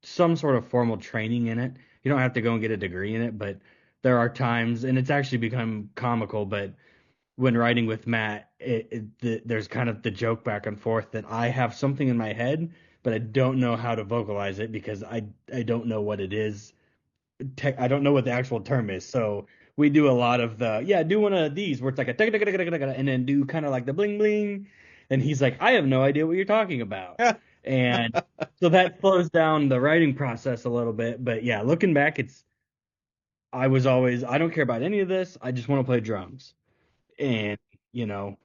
some sort of formal training in it. You don't have to go and get a degree in it, but there are times, and it's actually become comical, but when writing with Matt, there's kind of the joke back and forth that I have something in my head, but I don't know how to vocalize it because I don't know what it is. I don't know what the actual term is. So we do a lot of do one of these where it's like and then do kind of like the bling bling. And he's like, I have no idea what you're talking about. And so that slows down the writing process a little bit. But yeah, looking back, I don't care about any of this. I just want to play drums. And, you know,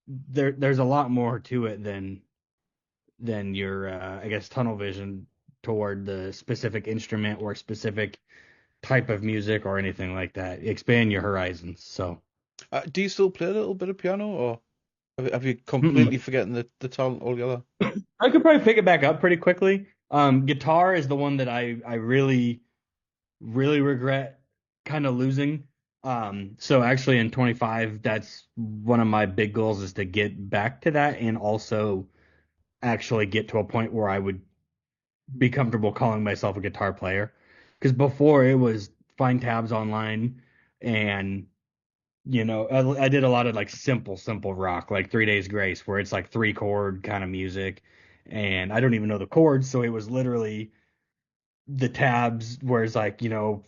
there's a lot more to it than your I guess tunnel vision toward the specific instrument or specific type of music or anything like that. Expand your horizons. So, Do you still play a little bit of piano, or have you mm-mm. completely forgotten the talent altogether? I could probably pick it back up pretty quickly. Guitar is the one that I really really regret kind of losing. So actually in 25, that's one of my big goals is to get back to that and also actually get to a point where I would be comfortable calling myself a guitar player. Because before it was find tabs online and I did a lot of like simple rock, like 3 Days Grace, where it's like 3 chord kind of music, and I don't even know the chords, so it was literally the tabs where it's like,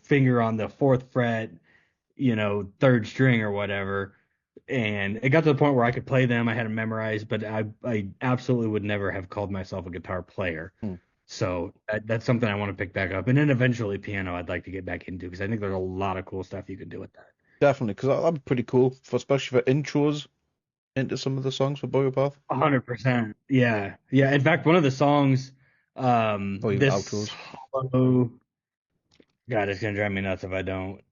finger on the fourth fret, third string or whatever. And it got to the point where I could play them, I had them memorized, but I absolutely would never have called myself a guitar player. Hmm. So that's something I want to pick back up. And then eventually piano I'd like to get back into because I think there's a lot of cool stuff you can do with that. Definitely, because that'd be pretty cool, especially for intros into some of the songs for Bugger Path. 100%. Yeah. Yeah. In fact, one of the songs, Or even outros. hollow, God, it's gonna drive me nuts if I don't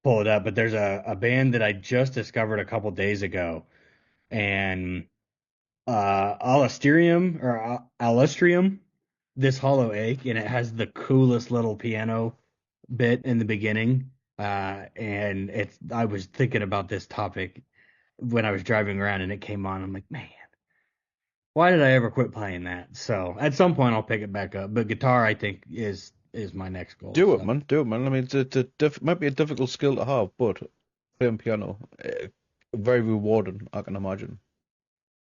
pull it up. But there's a band that I just discovered a couple days ago, and Alustrium or Alustrium, this hollow ache, and it has the coolest little piano bit in the beginning. And I was thinking about this topic when I was driving around, and it came on. I'm like, man, why did I ever quit playing that? So at some point I'll pick it back up. But guitar, I think, is my next goal. Do it, So. man. Do it, man. I mean, it might be a difficult skill to have, but playing piano, very rewarding, I can imagine.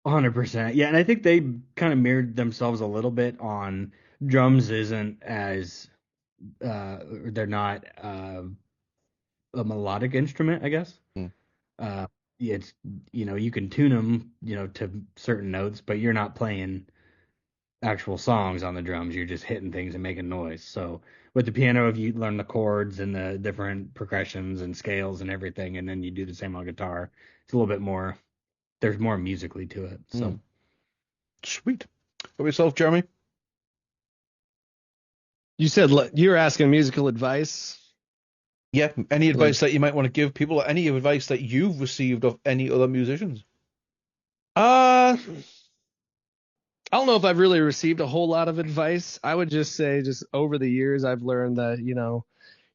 100%. Yeah, and I think they kind of mirrored themselves a little bit on drums isn't as they're not a melodic instrument, I guess. Hmm. It's you can tune them, to certain notes, but you're not playing actual songs on the drums. You're just hitting things and making noise. So with the piano, if you learn the chords and the different progressions and scales and everything, and then you do the same on guitar, it's a little bit more. There's more musically to it. So. Sweet. What about yourself, Jeremy? You said you were asking musical advice. Yeah, any advice that you might want to give people, or any advice that you've received of any other musicians? I don't know if I've really received a whole lot of advice. I would just say, just over the years, I've learned that, you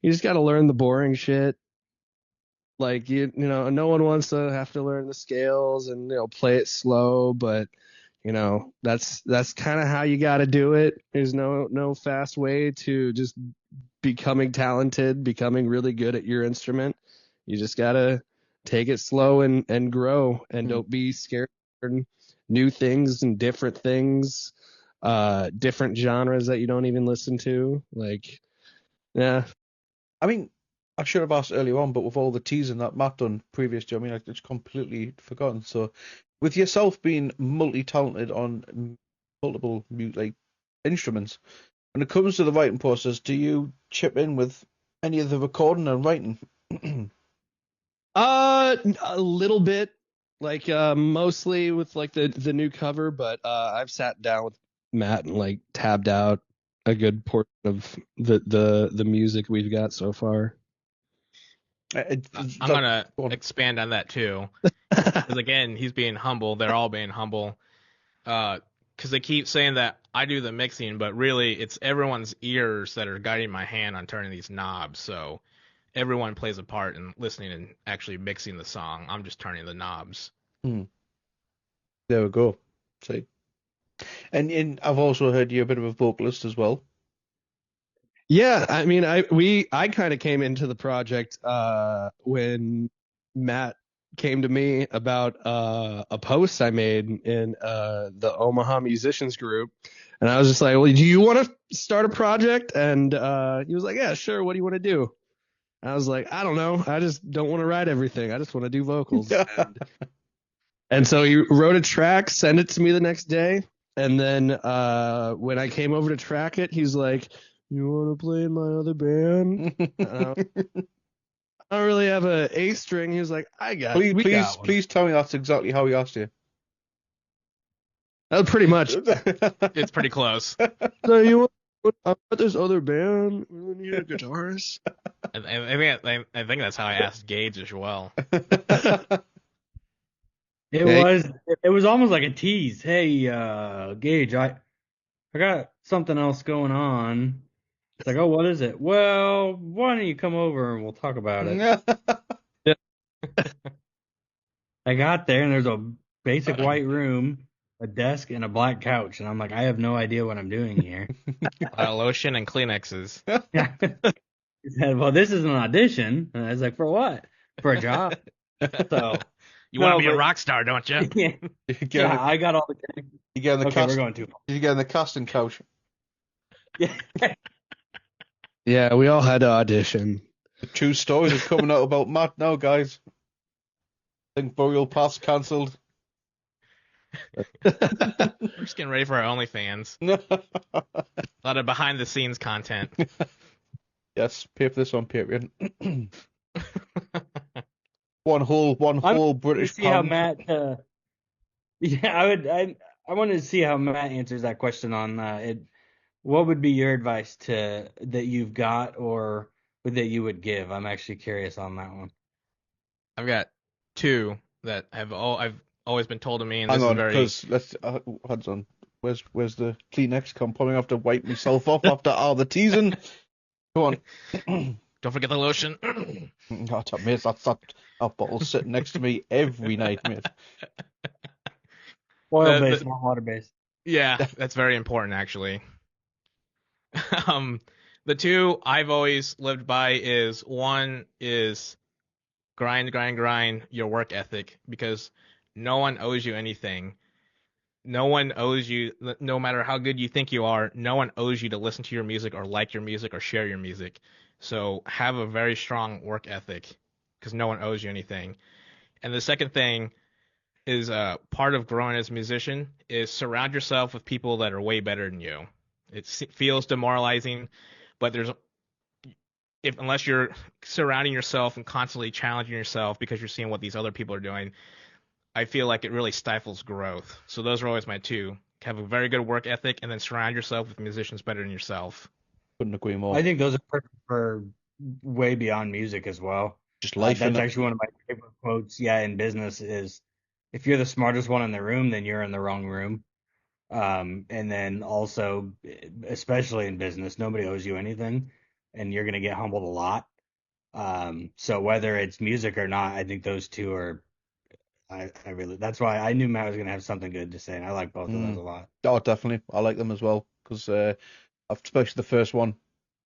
just got to learn the boring shit. Like, no one wants to have to learn the scales and, play it slow, but, that's kind of how you got to do it. There's no fast way to just becoming talented, becoming really good at your instrument. You just got to take it slow and grow, and don't be scared of new things and different things, different genres that you don't even listen to. Like, yeah. I mean, I should have asked earlier on, but with all the teasing that Matt done previous to, I mean, I just completely forgotten. So, with yourself being multi-talented on multiple instruments, when it comes to the writing process, do you chip in with any of the recording and writing? A little bit, like mostly with like the new cover, but I've sat down with Matt and like tabbed out a good portion of the music we've got so far. I'm gonna expand on that too, because again, he's being humble. They're all being humble, because they keep saying that I do the mixing, but really it's everyone's ears that are guiding my hand on turning these knobs. So everyone plays a part in listening and actually mixing the song. I'm just turning the knobs. There we go. See. And I've also heard you're a bit of a vocalist as well. Yeah, I mean, I kind of came into the project when Matt came to me about a post I made in the Omaha musicians group, and I was just like, "Well, do you want to start a project?" And he was like, "Yeah, sure. What do you want to do?" And I was like, "I don't know. I just don't want to write everything. I just want to do vocals." And so he wrote a track, sent it to me the next day, and then when I came over to track it, he's like, "You want to play in my other band?" I don't really have a A string. He was like, "We got one." Please tell me that's exactly how he asked you. That was pretty much. It's pretty close. So you want this other band? We need a guitarist. I think that's how I asked Gage as well. It was almost like a tease. Hey, Gage, I got something else going on. It's like, oh, what is it? Well, why don't you come over and we'll talk about it. I got there and there's a basic white room, a desk, and a black couch, and I'm like, I have no idea what I'm doing here. Lotion and Kleenexes. He said, well, this is an audition. And I was like, for what? For a job. So you want to be a rock star, don't you? Yeah, I got all the. You get in the okay, we're going too far. You get in the casting couch. Yeah. Yeah, we all had to audition. The true stories are coming out about Matt now, guys. I think Burial Path's cancelled. We're just getting ready for our OnlyFans. A lot of behind the scenes content. Yes, pay for this on Patreon. one whole British see how pound. Matt. I wanted to see how Matt answers that question on it. What would be your advice that you've got or that you would give? I'm actually curious on that one. I've got two that I've always been told to me, and Hang this on, is very. because let's hold on. Where's the Kleenex? I'm probably have to wipe myself off after all the teasing. Go on. Don't forget the lotion. Oh, mate, that bottle's sitting next to me every night, mate. Oil-based, not water-based. Yeah, that's very important, actually. The two I've always lived by is one is grind your work ethic, because no one owes you anything. No one owes you, no matter how good you think you are, no one owes you to listen to your music or like your music or share your music. So have a very strong work ethic, because no one owes you anything. And the second thing is part of growing as a musician is surround yourself with people that are way better than you. It feels demoralizing, but unless you're surrounding yourself and constantly challenging yourself because you're seeing what these other people are doing, I feel like it really stifles growth. So those are always my two. Have a very good work ethic, and then surround yourself with musicians better than yourself. Couldn't agree more. I think those are perfect for way beyond music as well. Just life. That's actually one of my favorite quotes. Yeah, in business is, if you're the smartest one in the room, then you're in the wrong room. And then also, especially in business, nobody owes you anything, and you're going to get humbled a lot. So whether it's music or not, I think those two are. I really. That's why I knew Matt was going to have something good to say, and I like both of those a lot. Oh, definitely, I like them as well, because especially the first one,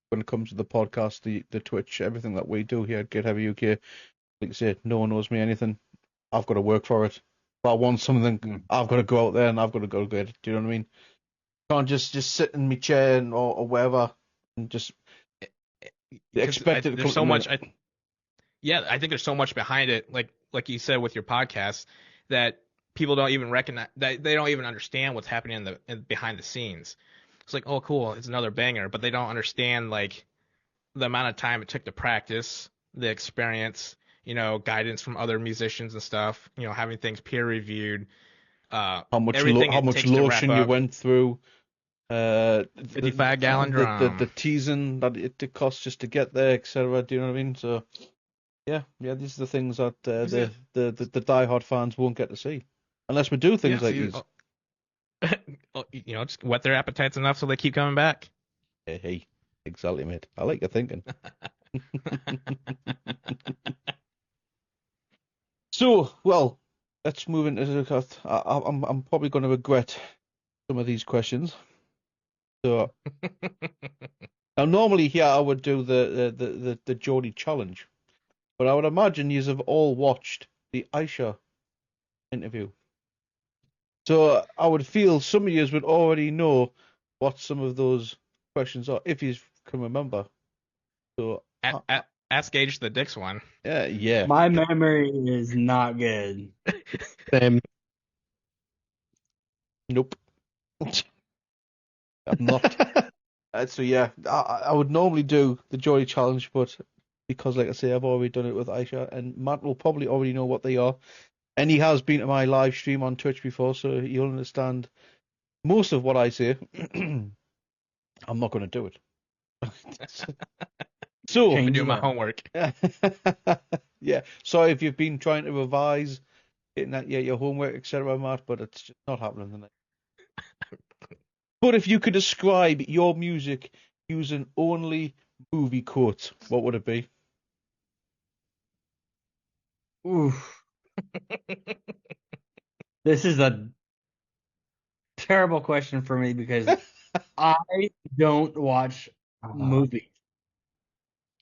when it comes to the podcast, the Twitch, everything that we do here at Get Heavy UK. Like you say, no one owes me anything. I've got to work for it. If I want something, I've got to go out there and I've got to go get it. Do you know what I mean? Can't just sit in my chair or wherever and just expect it to there's so come much. I think there's so much behind it. Like you said with your podcast, that people don't even recognize, that they don't even understand what's happening behind the scenes. It's like, oh, cool, it's another banger, but they don't understand like the amount of time it took to practice, the experience, guidance from other musicians and stuff, having things peer reviewed. How much lotion you went through. 55-gallon drum. The teasing that it costs just to get there, etc. Do you know what I mean? So yeah, these are the things that the diehard fans won't get to see unless we do things like these. Just whet their appetites enough so they keep coming back. Hey, exactly, mate. I like your thinking. So, well, let's move into the. I'm probably going to regret some of these questions. So now, normally here I would do the Geordie challenge, but I would imagine you have all watched the Aisha interview. So I would feel some of you would already know what some of those questions are, if you can remember. So Ask Gage the Dix one. yeah. My memory is not good. Same. Nope. I'm not. So yeah, I would normally do the Geordie challenge, but because, like I say, I've already done it with Aisha, and Matt will probably already know what they are. And he has been to my live stream on Twitch before, so he'll understand most of what I say. I'm not going to do it. So, I do Change my that. homework. yeah. Sorry if you've been trying to revise, getting that, your homework, etc., Matt, but it's just not happening tonight. But if you could describe your music using only movie quotes, what would it be? Oof. This is a terrible question for me because I don't watch movies.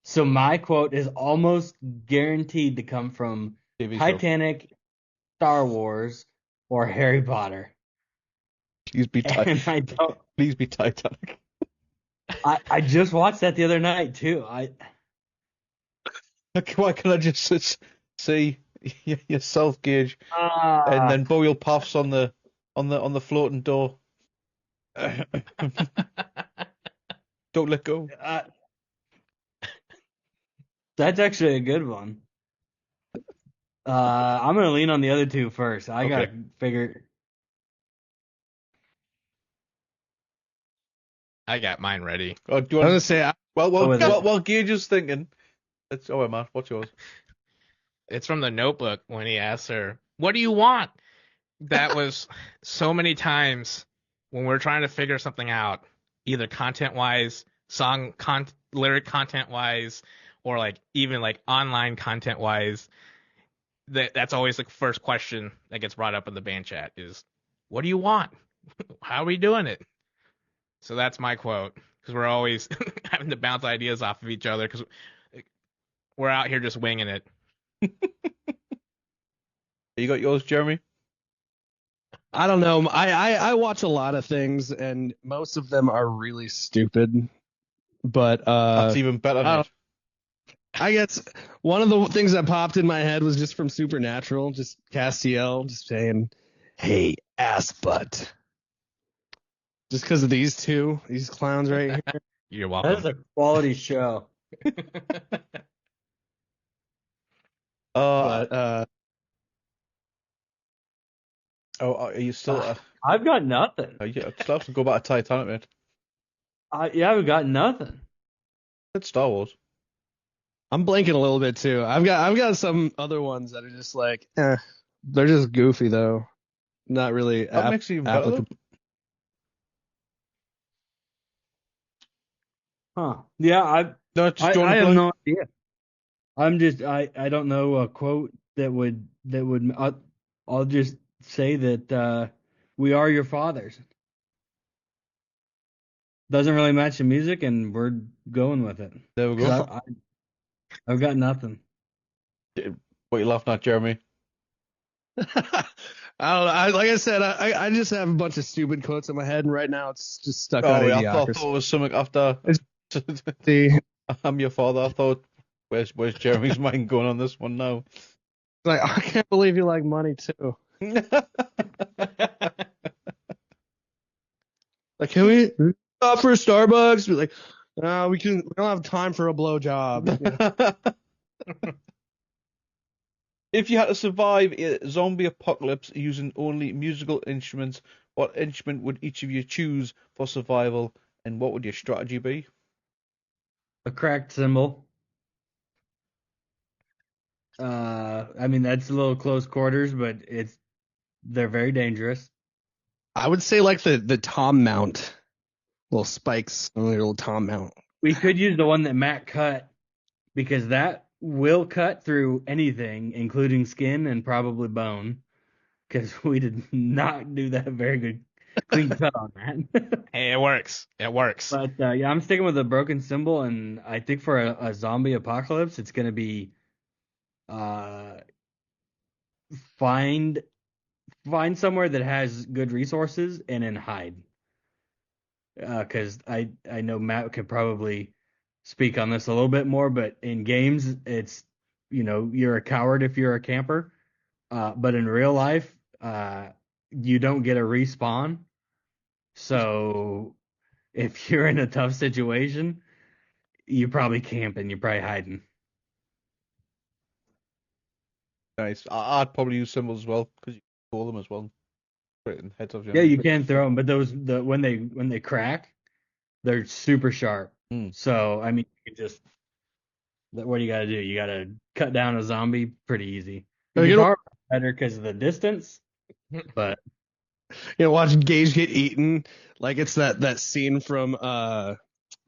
So my quote is almost guaranteed to come from TV show. Titanic, Star Wars, or Harry Potter. Please be And I don't. Please be Titanic. I just watched that the other night too. Why can I just see yourself, Gage, and Ah, then burial paths on the floating door. Don't let go. that's actually a good one. I'm gonna lean on the other two first. I gotta figure. I got mine ready. Oh, do you I want was gonna say, while Gage is thinking, let's. Oh, Matt, what's yours? It's from the Notebook when he asks her, "What do you want?" That was so many times when we're trying to figure something out, either content-wise, lyric content-wise, or like even like online content-wise. That's always the first question that gets brought up in the band chat is, "What do you want? How are we doing it?" So that's my quote, because we're always having to bounce ideas off of each other because we're out here just winging it. You got yours, Jeremy? I don't know. I watch a lot of things, and most of them are really stupid. But That's even better. Mate. I guess one of the things that popped in my head was just from Supernatural, just Castiel, just saying, "Hey, ass butt." Just because of these clowns right here. You're That welcome. is a quality show. But are you still? I've got nothing. Yeah, still have to go back to Titanic, mate. I've got nothing. It's Star Wars. I'm blanking a little bit too. I've got some other ones that are just like, they're just goofy though, not really That makes it even better. applicable. Huh? Yeah, I have no idea. I don't know a quote that would I'll just say that we are your fathers. Doesn't really match the music, and we're going with it. There we go. I've got nothing. What you laughing at, Jeremy? I don't know. Like I said, I just have a bunch of stupid quotes in my head, and right now it's just stuck on I Idiocracy. thought it was something after. I'm your father. I thought, where's Jeremy's mind going on this one now? Like, I can't believe you like money too. Like, can we stop for Starbucks? Be like, no, we don't have time for a blowjob. If you had to survive a zombie apocalypse using only musical instruments, what instrument would each of you choose for survival, and what would your strategy be? A cracked cymbal. I mean that's a little close quarters, but they're very dangerous. I would say like the tom mount, little spikes on the little tom mount. We could use the one that Matt cut because that will cut through anything, including skin and probably bone. because we did not do that very good clean cut on that. Hey, it works. It works. But yeah, I'm sticking with a broken symbol, and I think for a zombie apocalypse, it's gonna be uh find somewhere that has good resources and then hide. Because I know Matt could probably speak on this a little bit more, but in games, it's you're a coward if you're a camper, but in real life, you don't get a respawn. So if you're in a tough situation, you probably camping, you're probably hiding. Nice. I'd probably use symbols as well because you can throw them as well. Put it in heads of your Yeah, you enemies. can throw them, but when they crack, they're super sharp. Mm. So I mean, you can just what do you got to do? You got to cut down a zombie pretty easy. The guitar better because of the distance, but Watch Gage get eaten like it's that scene from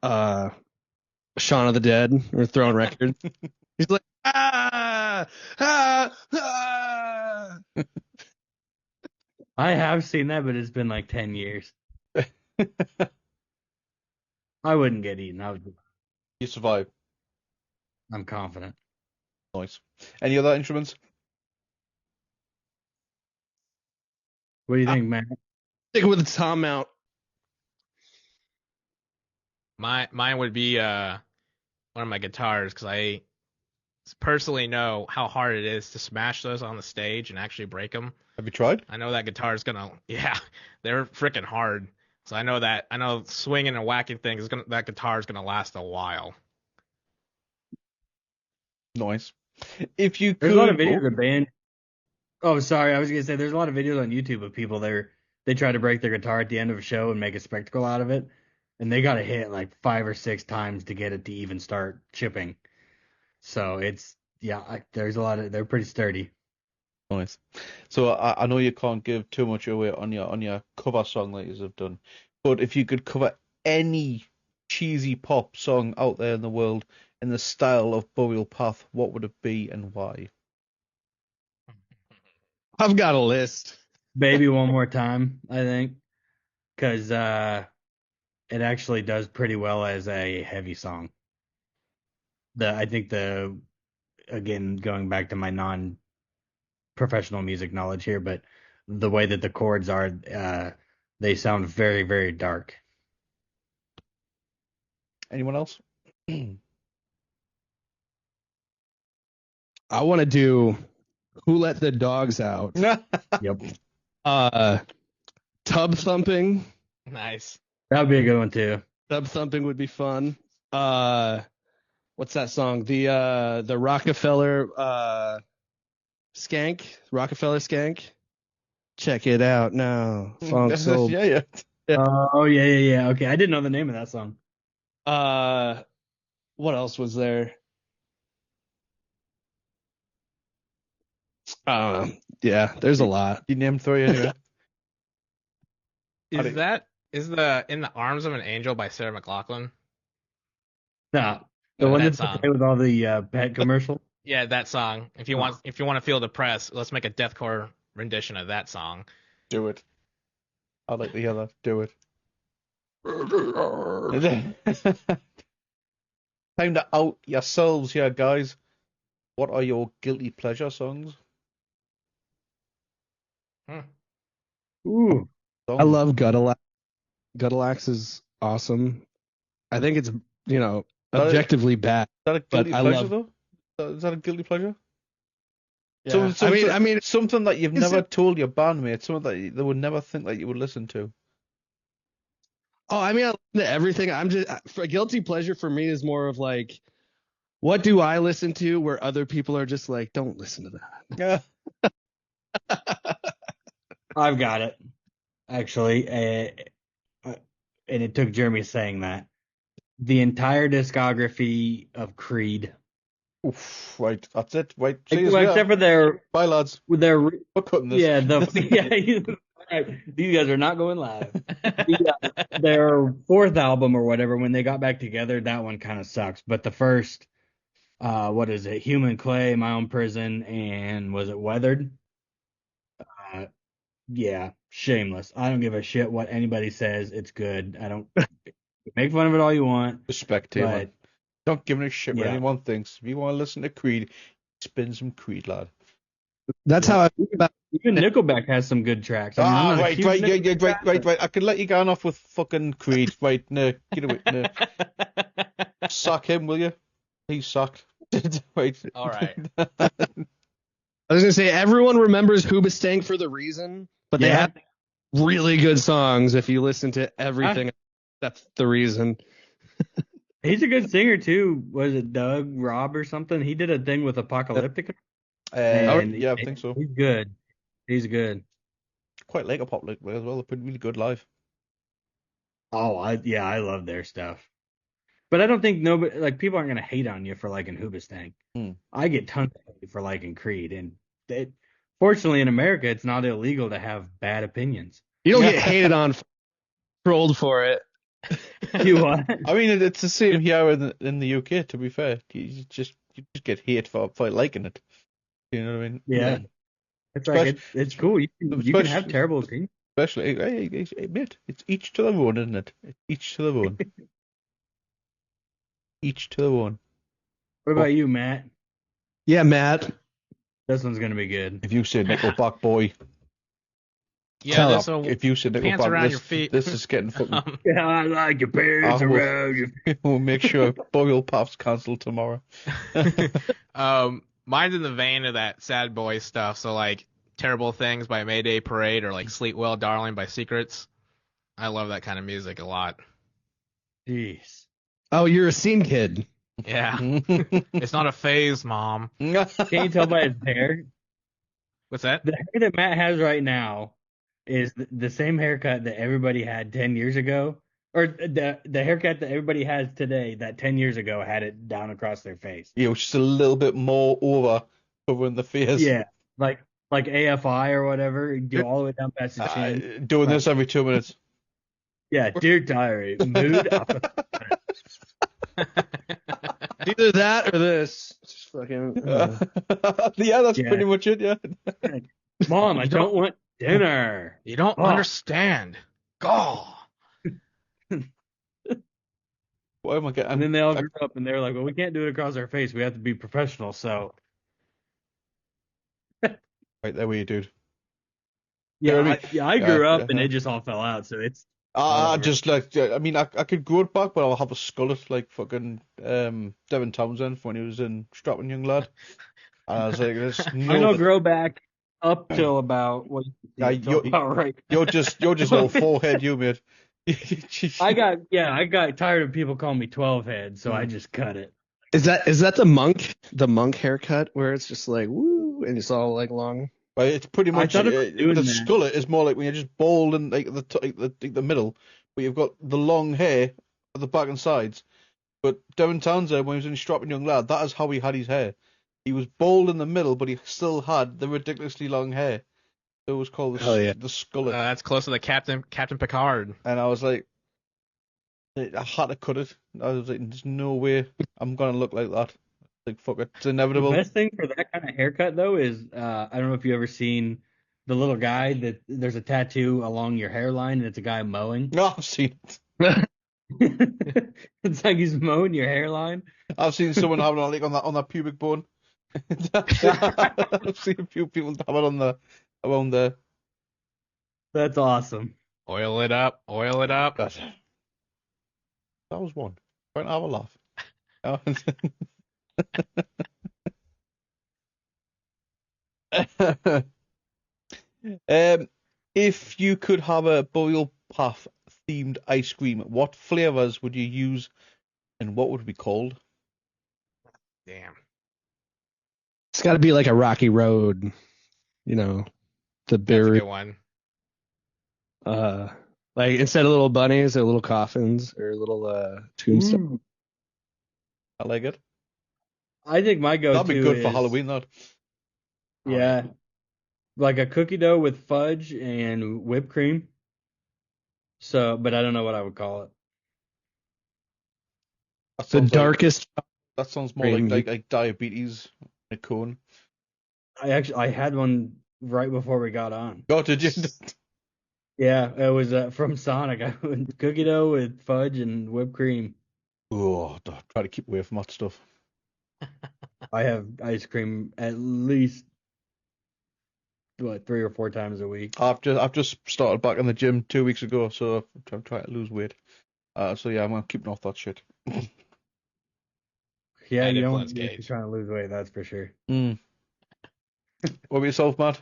Shaun of the Dead or Throwing Records. He's like ah ah ah. I have seen that, but it's been like 10 years. I wouldn't get eaten. You survive. I'm confident. Nice. Any other instruments? What do you think, man? Sticking with the tom mount. Mine would be one of my guitars because I personally know how hard it is to smash those on the stage and actually break them. Have you tried? I know that guitar's gonna, yeah, they're freaking hard. So I know swinging and whacking things that guitar's gonna last a while. Nice. If you There's a lot of videos of band. Oh, sorry, I was gonna say there's a lot of videos on YouTube of people they try to break their guitar at the end of a show and make a spectacle out of it, and they got to hit like 5 or 6 times to get it to even start chipping. So there's a lot of they're pretty sturdy. Nice. So I know you can't give too much away on your cover song that you have done, but if you could cover any cheesy pop song out there in the world in the style of Burial Path, what would it be and why? I've got a list. Baby One More Time, I think, because it actually does pretty well as a heavy song. I think again, going back to my non-professional music knowledge here, but the way that the chords are, they sound very, very dark. Anyone else? I want to do Who Let the Dogs Out. Yep. Tub Thumping. Nice. That would be a good one too. Tub Thumping would be fun. What's that song? The Rockefeller Skank. Rockefeller Skank. Check it out now. Funk Soul. Yeah. Oh yeah. Okay, I didn't know the name of that song. What else was there? I don't know. Yeah, there's a lot. You named 3 anyway. Is the In the Arms of an Angel by Sarah McLachlan? No, the one that's okay with all the pet commercial. Yeah, that song. If you want to feel depressed, let's make a deathcore rendition of that song. Do it. I'd like to hear that. Do it. Time to out yourselves here, guys. What are your guilty pleasure songs? Ooh, I love Gutalax. Gutalax is awesome. I think it's objectively bad. Is that a guilty pleasure though? Is that a guilty pleasure? Yeah. I mean, something that you've never told your bandmates, something that they would never think that you would listen to. Oh, I mean, I listen to everything. For a guilty pleasure for me is more of like, what do I listen to where other people are just like, don't listen to that. Yeah. I've got it, actually, and it took Jeremy saying that. The entire discography of Creed. Oof, right, that's it. Right, except for their bye, lads. We're cutting this. Yeah, right. These guys are not going live. Their 4th album or whatever, when they got back together, that one kind of sucks. But the first, what is it? Human Clay, My Own Prison, and was it Weathered? Yeah, shameless. I don't give a shit what anybody says. It's good. I don't make fun of it all you want, Respect to you, man. but Don't give a shit what yeah. anyone thinks. If you want to listen to Creed, spin some Creed, lad. That's how I think about Even Nickelback has some good tracks. I mean, I'm Ah, not a right, huge right, yeah, Nickelback right, guy, right, but right. I can let you go on off with fucking Creed. Right, no, get away, no. Sack him, will you? He's sacked. Right. All right. I was gonna say everyone remembers Hoobastank for the reason, but they yeah. have really good songs if you listen to everything except the reason. He's a good singer too. Was it Doug Robb or something? He did a thing with Apocalyptic, and Yeah, I think so. he's good. He's good. Quite like a pop like as well. They're pretty really good live. Oh, I love their stuff. But I don't think nobody like people aren't gonna hate on you for liking Hoobastank. Hmm. I get tons of hate for liking Creed, and fortunately in America it's not illegal to have bad opinions. You don't get hated on, trolled for it. You what? I mean, it's the same here in the UK. To be fair, you just get hate for liking it. You know what I mean? Yeah, it's like it's cool. You can have terrible opinions. Especially, hey, mate, it's each to their own, isn't it? It's each to their own. Each to their own. What about you, Matt? Yeah, Matt. This one's gonna be good. If you say Nickelback, boy, Yeah, there's a if you say pants Nickelback, around your feet. this is getting fucking. Yeah, I like your pants I will- around your We'll make sure Boyle Puff's cancelled tomorrow. Mine's in the vein of that sad boy stuff. So like Terrible Things by Mayday Parade or like Sleep Well Darling by Secrets. I love that kind of music a lot. Jeez. Oh, you're a scene kid. Yeah. It's not a phase, Mom. Can't you tell by his hair? What's that? The hair that Matt has right now is the same haircut that everybody had 10 years ago, or the haircut that everybody has today that 10 years ago had it down across their face. Yeah, just a little bit more over in the face. Yeah, like AFI or whatever, go all the way down past the chin. Doing this every 2 minutes. Yeah, dear diary, mood. Either that or this. Just fucking. Yeah, that's pretty much it. Yeah. Mom, I don't want dinner. You don't understand. God. Why am I getting? And then they all grew up and they were like, well, we can't do it across our face. We have to be professional. So, Right there, where you, dude. yeah, I grew up and yeah. it just all fell out. So it's. I just like, I mean, I could grow it back, but I'll have a skullet like fucking Devin Townsend when he was in Strapping Young Lad. And I was like, there's I'm gonna grow back up till about what? Yeah, right. You're just all forehead, you mate. I got tired of people calling me 12 head, so I just cut it. Is that the monk haircut where it's just like woo and it's all like long? Right, it's pretty much I thought the skullet is more like when you're just bald and like the middle, but you've got the long hair at the back and sides. But Devin Townsend, when he was in Strapping Young Lad, that is how he had his hair. He was bald in the middle, but he still had the ridiculously long hair. So it was called the skullet. That's close to the Captain Picard. And I was like, I had to cut it. I was like, there's no way I'm gonna look like that. Like, fuck it, it's inevitable. The best thing for that kind of haircut though is I don't know if you ever seen the little guy that there's a tattoo along your hairline and it's a guy mowing. No, I've seen it. It's like he's mowing your hairline. I've seen someone have it on that pubic bone. I've seen a few people have it around there. That's awesome. Oil it up. That was one. Don't have a laugh. If you could have a Boyle Puff themed ice cream, what flavors would you use and what would it be called? Damn. It's got to be like a Rocky Road, the That's a berry. good one. Like instead of little bunnies, they're little coffins or little tombstones. I like it. I think my go-to That'd be good for is- Halloween, that. Yeah, like a cookie dough with fudge and whipped cream. So, but I don't know what I would call it. That The sounds darkest. that sounds more like diabetes in a cone. I had one right before we got on. Oh, did you? Yeah, it was from Sonic. I went cookie dough with fudge and whipped cream. Oh, try to keep away from that stuff. I have ice cream at least 3 or 4 times a week. I've just started back in the gym 2 weeks ago, so I'm trying to lose weight. So yeah, I'm keeping off that shit. Yeah, Bad you don't influence, want to be Gage. trying to lose weight, that's for sure. Mm. What about yourself, Matt?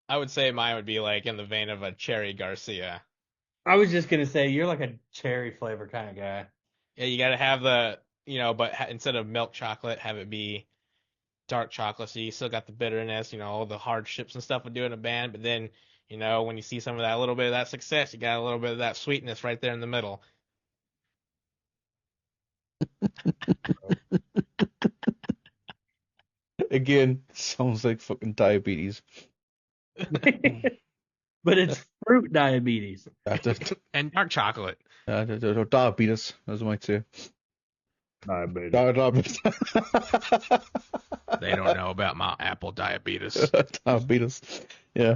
I would say mine would be like in the vein of a Cherry Garcia. I was just gonna say you're like a cherry flavor kind of guy. Yeah, you got to have the, but instead of milk chocolate, have it be dark chocolate, so you still got the bitterness, all the hardships and stuff of doing a band, but then, when you see some of that, a little bit of that success, you got a little bit of that sweetness right there in the middle. Again, sounds like fucking diabetes. But it's fruit diabetes. And dark chocolate. Diabetes, as I might say. Diabetes. Diabetes. They don't know about my apple diabetes. Diabetes. Yeah.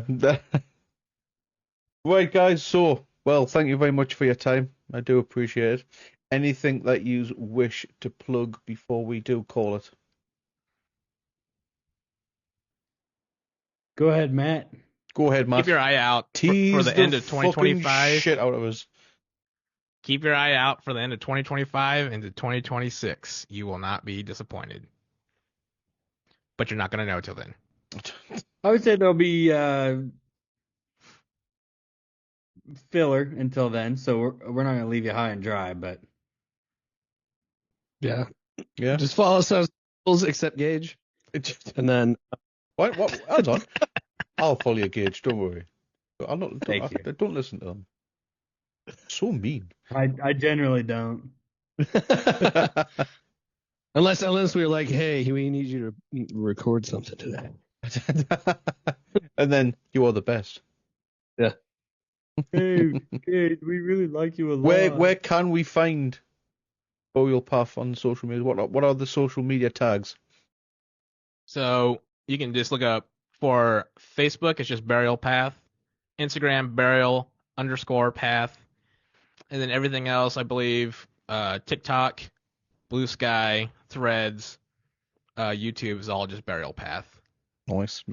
Right, guys. So, well, thank you very much for your time. I do appreciate it. Anything that you wish to plug before we do call it? Go ahead, Matt. Go ahead, Matt. Keep your eye out for Tease the end of fucking 2025. shit out of us. Keep your eye out for the end of 2025 into 2026. You will not be disappointed. But you're not going to know till then. I would say there'll be filler until then, so we're not gonna leave you high and dry, but Yeah. Yeah. Just follow us on socials except Gage. And then What? Hold on. I'll follow your Gage. Don't worry. I'm not. Thank you. Don't listen to them. So mean. I generally don't. unless we were like, hey, we need you to record something today. And then you are the best. Yeah. Hey, Gage, we really like you a lot. Where can we find Burial Path on social media? What are the social media tags? So you can just look up for Facebook, it's just Burial Path. Instagram, Burial_Path. And then everything else, I believe, TikTok, Blue Sky, Threads, YouTube is all just Burial Path. Nice.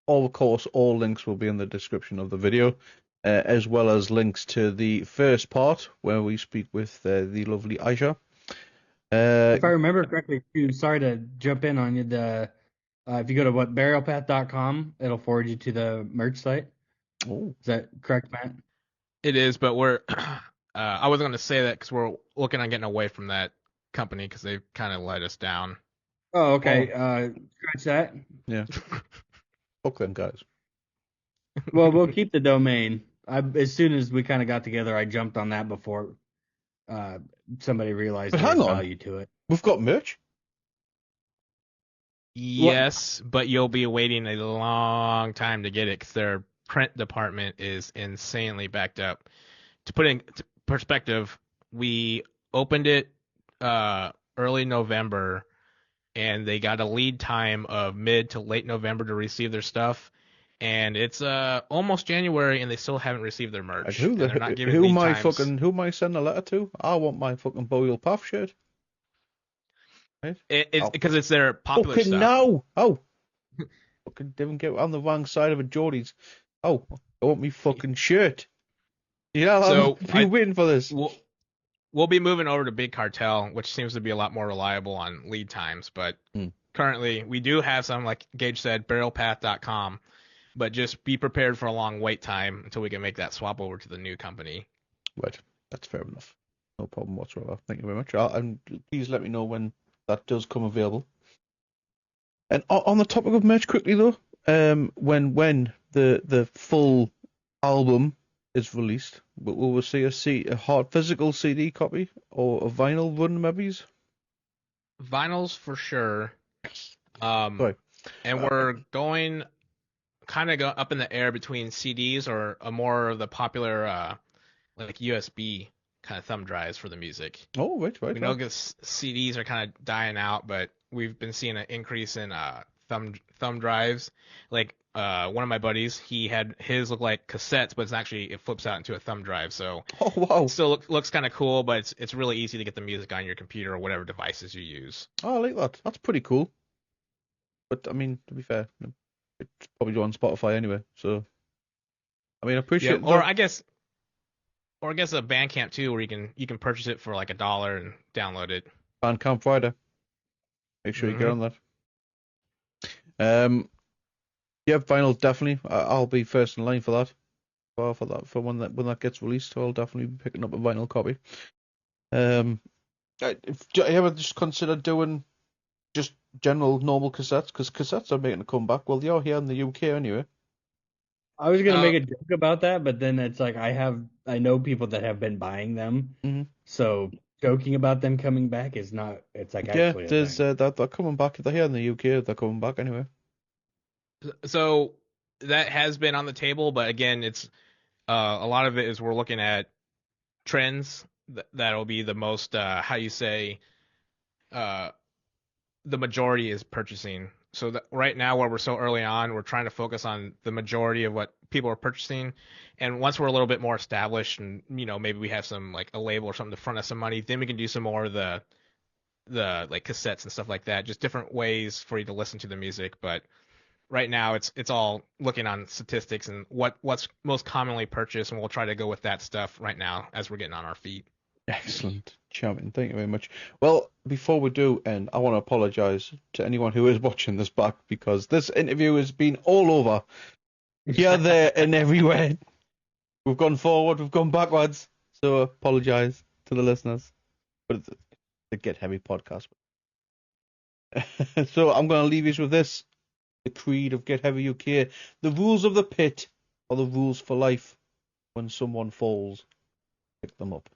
Of course, all links will be in the description of the video, as well as links to the first part where we speak with the lovely Aisha. If I remember correctly, too, sorry to jump in on you. If you go to burialpath.com, it'll forward you to the merch site. Oh, Is that correct, Matt? It is, but we're I wasn't going to say that because we're looking on getting away from that company because they've kind of let us down. Oh, okay. Scratch that. yeah. Fuck them guys. Well, we'll keep the domain. As soon as we kind of got together, I jumped on that before somebody realized But there was hang on. value to it. We've got merch. Yes, but you'll be waiting a long time to get it because their print department is insanely backed up. To put in perspective, we opened it early November, and they got a lead time of mid to late November to receive their stuff. And it's almost January, and they still haven't received their merch. Who and they're not giving who lead am I times. who am I sending a letter to? I want my fucking Burial Path shirt. Right? It's because it's their popular Fucking stuff. no! Oh, fucking didn't get on the wrong side of a Geordie's. Oh, I want me fucking shirt. Yeah, So, I've been waiting for this. We'll be moving over to Big Cartel, which seems to be a lot more reliable on lead times. But currently, we do have some, like Gage said, burialpath.com. But just be prepared for a long wait time until we can make that swap over to the new company. Right, that's fair enough. No problem whatsoever. Thank you very much. And please let me know when that does come available. And on the topic of merch, quickly though, when the full album is released, will we see a hard physical CD copy or a vinyl run, maybe? Vinyls for sure. Sorry. And we're going kind of go up in the air between CDs or a more of the popular like USB kind of thumb drives for the music. Oh, right. We know because CDs are kind of dying out, but we've been seeing an increase in thumb drives. Like one of my buddies, he had his look like cassettes, but it flips out into a thumb drive. So Oh wow. it still looks kind of cool, but it's really easy to get the music on your computer or whatever devices you use. Oh, I like that. That's pretty cool. But I mean, to be fair, it's probably on Spotify anyway. So I mean, I Yeah, appreciate or I guess a Bandcamp too, where you can purchase it for like $1 and download it. Bandcamp Friday. Make sure you get on that. Yeah, vinyl definitely. I'll be first in line for that. For when that gets released, I'll definitely be picking up a vinyl copy. Do you ever just consider doing just general normal cassettes? Because cassettes are making a comeback. Well, they are here in the UK anyway. I was gonna make a joke about that, but then it's like I know people that have been buying them, so joking about them coming back is not. It's like actually a there's thing. they're coming back. They're here in the UK. They're coming back anyway. So that has been on the table, but again, it's a lot of it is we're looking at trends that'll be the most how you say the majority is purchasing. So that right now, where we're so early on, we're trying to focus on the majority of what people are purchasing. And once we're a little bit more established, and maybe we have some like a label or something to front us some money, then we can do some more of the like cassettes and stuff like that. Just different ways for you to listen to the music. But right now, it's all looking on statistics and what's most commonly purchased, and we'll try to go with that stuff right now as we're getting on our feet. Excellent, champion. Thank you very much. Well, before we do end, I want to apologise to anyone who is watching this back because this interview has been all over, here, there, and everywhere. We've gone forward, we've gone backwards. So apologise to the listeners. But it's the Get Heavy podcast. So I'm going to leave you with this: the creed of Get Heavy UK. The rules of the pit are the rules for life. When someone falls, pick them up.